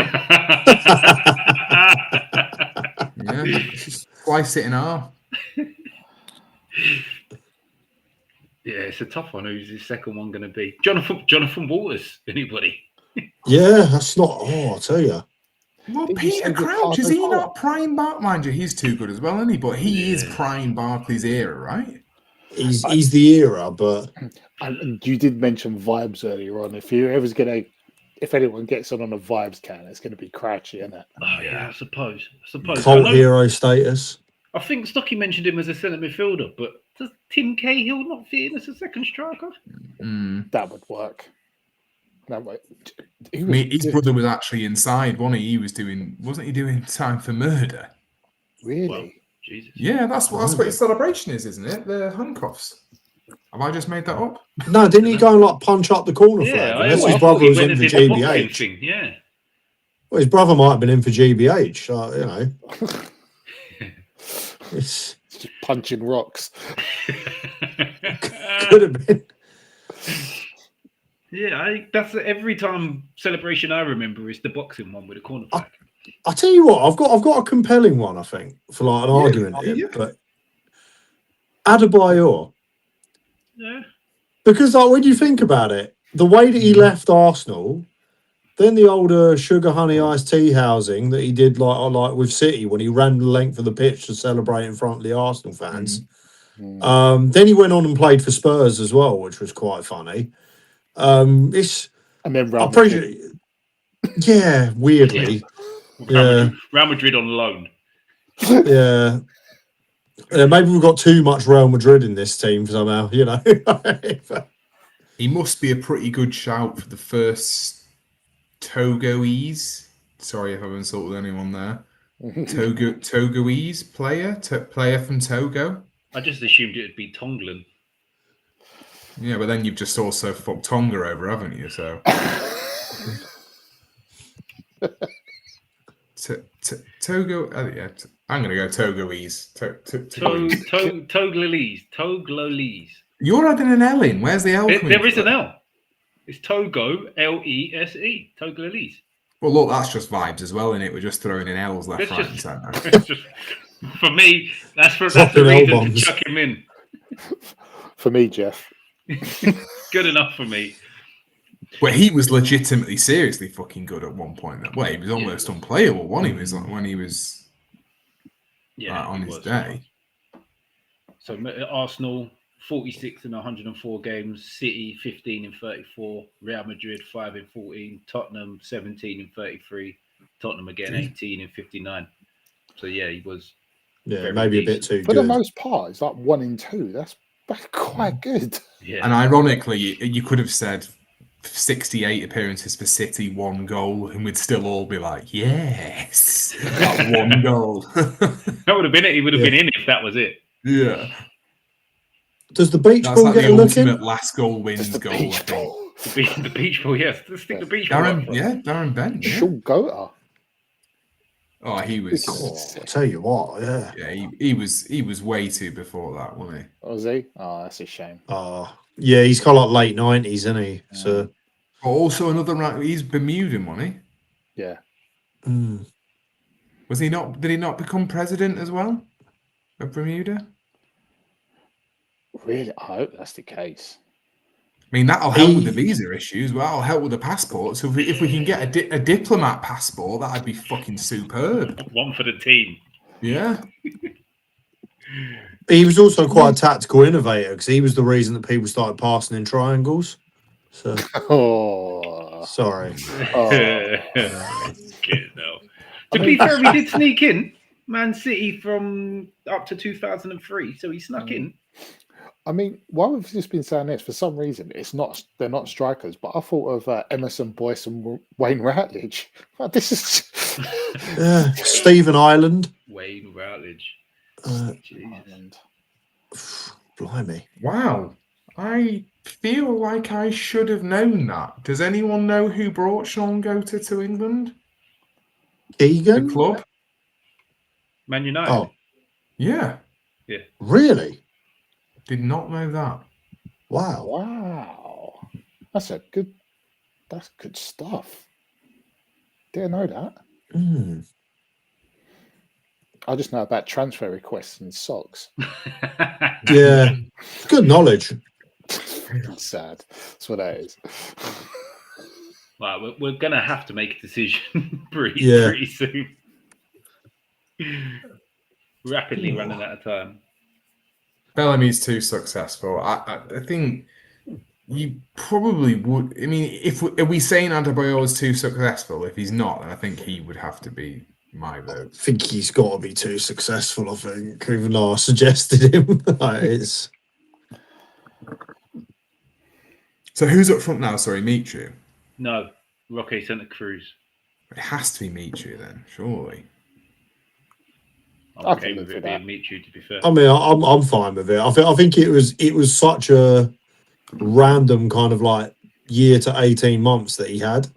Yeah. Slice it in half. Yeah, it's a tough one. Who's his second one going to be? Jonathan Walters. Anybody? Yeah, that's not. Oh, I'll tell you. Well, Peter Crouch, is he not prime Barclays? Mind you, he's too good as well, isn't he? But he is prime Barclays era, right? He's the era, but and you did mention vibes earlier on. If anyone gets on a vibes can, it's going to be Crouchy, isn't it? Oh yeah, I suppose. Cult hero status. I think Stocky mentioned him as a centre midfielder, but does Tim Cahill not fit in as a second striker? That would work. That would. I mean, his brother was actually inside, wasn't he? Wasn't he doing time for murder? Really? Well, Jesus. Yeah, that's what his celebration is, isn't it? The handcuffs. Have I just made that up? No, didn't he go and like punch up the corner Yeah, flag? Unless I his thought brother he was went in and for did the boxing GBH. thing, yeah. Well, his brother might have been in for GBH. So, you know, it's Just punching rocks. could have been. Yeah, that's every time celebration I remember is the boxing one with the corner flag. I tell you what, I've got a compelling one. I think for like an argument here, yeah. but Adebayor, Yeah. because like when you think about it, the way that he left Arsenal, then the older sugar honey iced tea housing that he did like with City when he ran the length of the pitch to celebrate in front of the Arsenal fans. Then he went on and played for Spurs as well, which was quite funny. It's And then I appreciate, yeah, weirdly, yeah. Real Madrid on loan. Yeah. Maybe we've got too much Real Madrid in this team somehow, you know. He must be a pretty good shout for the first Togoese. Sorry if I've insulted anyone there. Togoese player from Togo. I just assumed it would be Tonglen. Yeah, but then you've just also fucked Tonga over, haven't you? So Togo. Yeah, I'm going to go Togoese. Toglolese. You're adding an L in. Where's the L coming There is from? an L. It's Togo, Lese. Toglolese. Well, look, that's just vibes as well, innit? We're just throwing in L's left, It's right, just- and centre. For me, that's the Dropping reason L-bombs. to chuck him in. For me, Jeff. Good enough for me. But he was legitimately, seriously fucking good at one point. Well, he was almost unplayable when he was on He his was. day. So Arsenal 46 in 104 games, City 15 in 34, Real Madrid 5 in 14, Tottenham 17 in 33, Tottenham again 18 in 59. So yeah, he was. Yeah, Very maybe a bit decent. too For the good. most part, it's like 1 in 2. That's quite good. Yeah. And ironically, you could have said 68 appearances for City, 1 goal, and we'd still all be like, yes, that 1 goal. That would have been it. He would have been in if that was it. Yeah. Does the beach That's ball like get the a look in? ultimate last goal wins The goal, I beach think. ball. The beach ball, yes. Let's stick the beach ball. Darren Bent. Yeah. Sean Goater. Oh, he was. Oh, I tell you what, yeah. Yeah, he was way too before that, wasn't he? Was he? Oh, that's a shame. Yeah, he's got like late 90s, isn't he? So, But also another he's Bermudan, wasn't he? Yeah. Was he not? Did he not become president as well of Bermuda? Really? I hope that's the case. I mean, that'll help with the visa issues. Well, that'll help with the passport. So if we can get a diplomat passport, that'd be fucking superb. One for the team. Yeah. he was also quite a tactical innovator because he was the reason that people started passing in triangles. So, Oh. sorry. Good, no. To be fair, he did sneak in Man City from up to 2003, so he snuck in. I mean, while we've just been saying this, for some reason, they're not strikers, but I thought of Emerson Boyce and Wayne Routledge. Well, this is Yeah, Stephen Ireland. Wayne Routledge. Ireland. Blimey. Wow. I feel like I should have known that. Does anyone know who brought Sean Goater to England? Keegan? The club? Man United. Oh, Yeah. really? Did not know that. Wow. Wow, that's good stuff. Didn't know that. I just know about transfer requests and socks. Yeah. Good knowledge. Sad. That's what that is. Right, we're going to have to make a decision pretty soon. Rapidly running out of time. Bellamy's too successful. I think you probably would. I mean, are we saying Adebayor is too successful? If he's not, then I think he would have to be My vote. I think he's got to be too successful. I think, even though I suggested him, it's So who's up front now? Sorry, Michu. No, Roque Santa Cruz. It has to be Michu then, surely. I'm I okay can with live it with being Michu, to be fair. I mean, I'm fine with it. I think it was such a random kind of like year to 18 months that he had.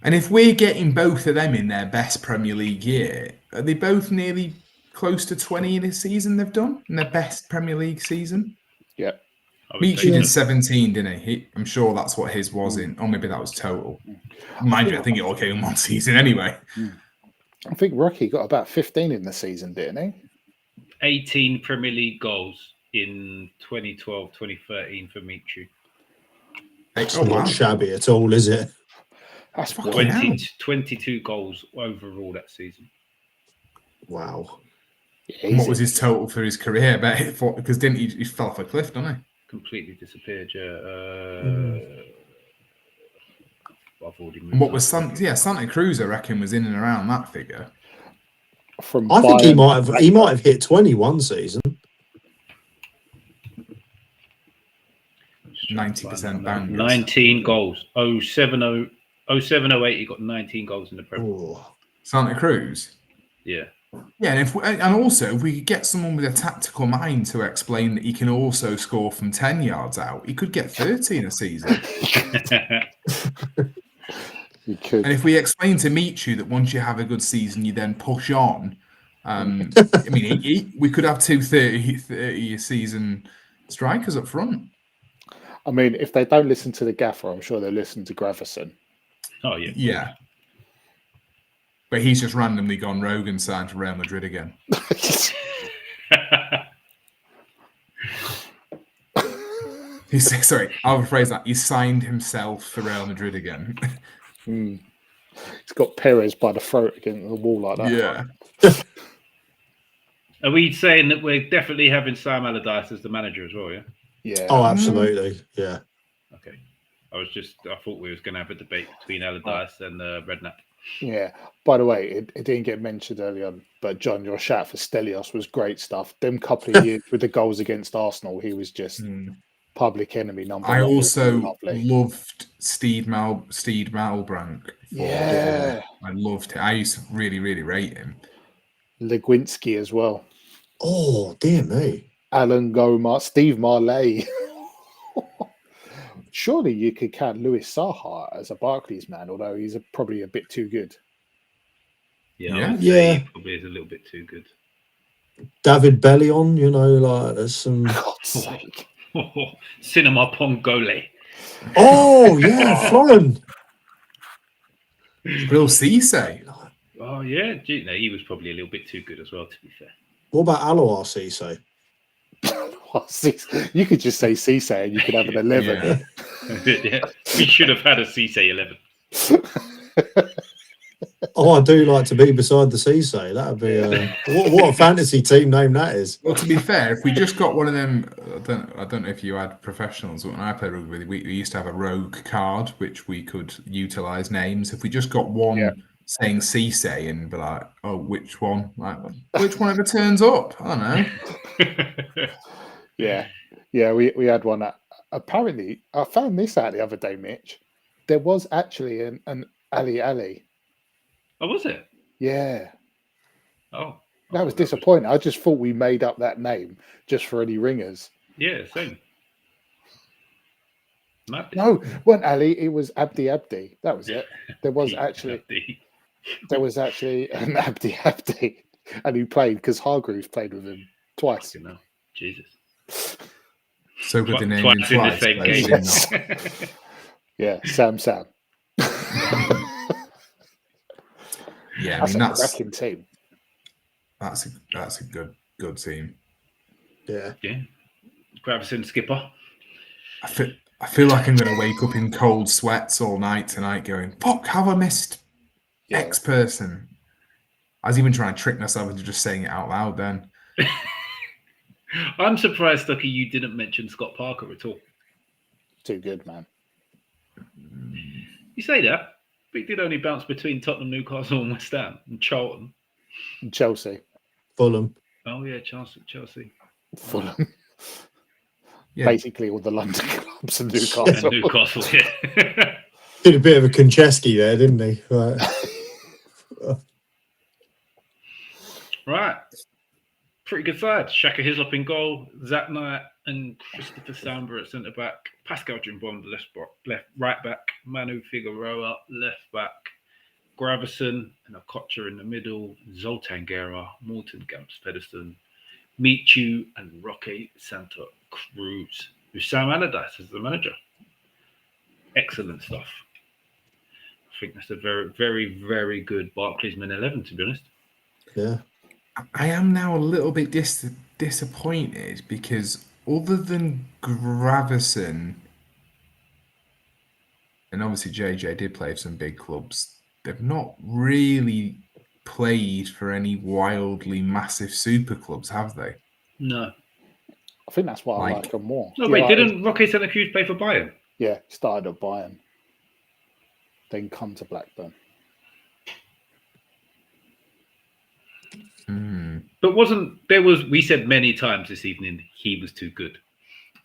And if we're getting both of them in their best Premier League year, are they both nearly close to 20 in a season they've done in their best Premier League season? Yeah. I would say Michu did so. 17, didn't he? I'm sure that's what his was in. Or maybe that was total. Mind you, I think it all came in one season anyway. I think Rocky got about 15 in the season, didn't he? 18 Premier League goals in 2012, 2013 for Michu. It's Oh, not wow. shabby at all, is it? That's Fucking what. hell. 22 goals overall that season. Wow. And what was his total for his career? Because didn't he fell off a cliff, didn't he? Completely disappeared, yeah. I've already moved And what on. was Santa Cruz, I reckon, was in and around that figure. From I think he Bayern might have hit 20 one season. 90% bangers. 19 goals. 0708, he got 19 goals in the Premier. Oh. Santa Cruz. Yeah. Yeah, and also if we could get someone with a tactical mind to explain that he can also score from 10 yards out, he could get 30 in a season. You could. And if we explain to Michu that once you have a good season, you then push on. I mean, we could have 30 a season strikers up front. I mean, if they don't listen to the gaffer, I'm sure they'll listen to Gravison. Oh, yeah. Yeah. But he's just randomly gone rogue and signed for Real Madrid again. Sorry, I'll rephrase that. He signed himself for Real Madrid again. He's got Perez by the throat against the wall like that. Yeah. Are we saying that we're definitely having Sam Allardyce as the manager as well, yeah? Yeah. Oh, absolutely. Yeah. Okay. I thought we was going to have a debate between Allardyce and Redknapp. Yeah. By the way, it didn't get mentioned early on, but John, your shout for Stelios was great stuff. Them couple of years with the goals against Arsenal, he was just public enemy number one. I also loved Steed Malbrank. Yeah. I loved it. I used to really, really rate him. Legwinski as well. Oh, dear me. Alan Gomar, Steve Marley. Surely you could count Louis Saha as a Barclays man, although he's probably a bit too good. Yeah, Yeah. I would say he probably is a little bit too good. David Bellion, like there's some. God's sake. Cinema Pongole. Oh, yeah, Florin. Bill Cisse. Oh, yeah. He was probably a little bit too good as well, to be fair. What about Alois Cisse? You could just say Cisse and you could have an 11. Yeah. We should have had a Cisse 11. Oh, I do like to be beside the Cisse. That would be what a fantasy team name that is. Well, to be fair, if we just got one of them, I don't know if you had professionals. When I played rugby, we used to have a rogue card which we could utilize names. If we just got one saying Cisse and be like, oh, which one? Like, which one ever turns up? I don't know. Yeah. We had one. Apparently, I found this out the other day, Mitch. There was actually an Ali. Oh, was it? Yeah. Oh. That was disappointing. I just thought we made up that name just for any ringers. Yeah, same. No, it wasn't Ali. It was Abdi. That was it. There was actually an Abdi, and he played because Hargreaves played with him twice. Jesus. So good to name him twice in the same game. Yeah, Sam. Yeah, that's a cracking team. That's a good team. Yeah. Gravison skipper. I feel like I'm going to wake up in cold sweats all night tonight going, fuck, have I missed X person? I was even trying to trick myself into just saying it out loud then. I'm surprised, Stucky, you didn't mention Scott Parker at all. Too good, man. You say that? We did only bounce between Tottenham, Newcastle, and West Ham and Charlton. And Chelsea. Fulham. Oh yeah, Chelsea. Fulham. Yeah. Basically all the London clubs and Newcastle. And Newcastle, yeah. Did a bit of a Konchesky there, didn't he? Right. Right. Pretty good side. Shaka Hislop in goal, Zach Knight and Christopher Samba at centre back, Pascal Jimbom left right back, Manu Figueroa left back, Gravison and Okocha in the middle, Zoltan Guerra, Morton Gamps Pedersen, Michu and Roque Santa Cruz, with Sam Allardyce as the manager. Excellent stuff. I think that's a very, very, very good Barclays Men 11, to be honest. Yeah. I am now a little bit disappointed because other than Gravison, and obviously JJ did play for some big clubs, they've not really played for any wildly massive super clubs, have they? No. I think that's why I Like- like them more. No, Yeah, wait, like, didn't Roque Santa Cruz play for Bayern? Yeah, started at Bayern. Then come to Blackburn. But we said many times this evening he was too good.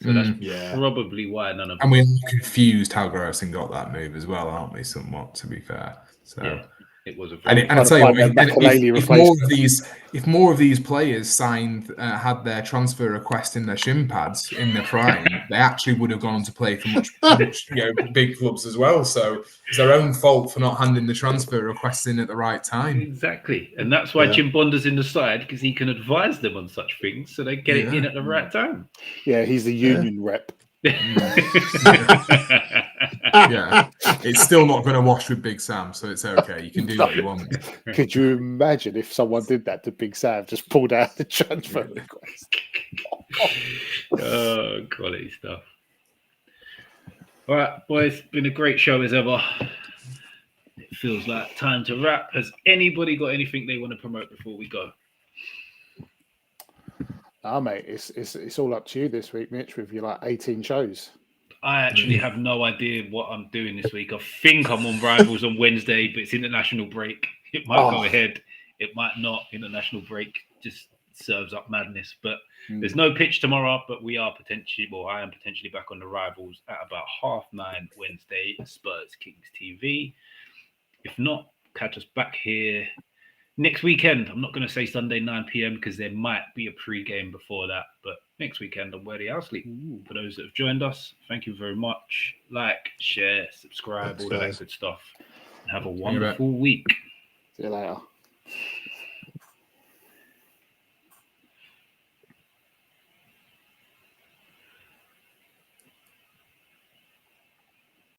So that's probably why none of And we're confused how Gravison got that move as well, aren't we, somewhat, to be fair? So. Yeah. It was a And very I tell you what, Trying to find that Makelele if more of these players signed, had their transfer request in their shin pads in their prime, they actually would have gone on to play for much big clubs as well. So it's their own fault for not handing the transfer request in at the right time. Exactly. And that's why Jim Bonder's in the side, because he can advise them on such things so they get it in at the right time. Yeah, he's the union rep. Yeah, it's still not going to wash with Big Sam, so it's okay. You can do what you want. Could you imagine if someone did that to Big Sam, just pulled out the transfer request? Oh, quality stuff. All right, boys, been a great show as ever. It feels like time to wrap. Has anybody got anything they want to promote before we go? Ah, mate, it's all up to you this week, Mitch, with your like 18 shows. I actually have no idea what I'm doing this week. I think I'm on Rivals on Wednesday, but it's international break. It might go ahead. It might not. International break just serves up madness. But there's no pitch tomorrow, but we are potentially, well, I am potentially back on the Rivals at about 9:30 Wednesday, Spurs Kings TV. If not, catch us back here next weekend. I'm not going to say Sunday 9 p.m. because there might be a pre-game before that, but next weekend on Where the House League. For those that have joined us, thank you very much. Like, share, subscribe, all that good stuff. And have a wonderful week. See you later.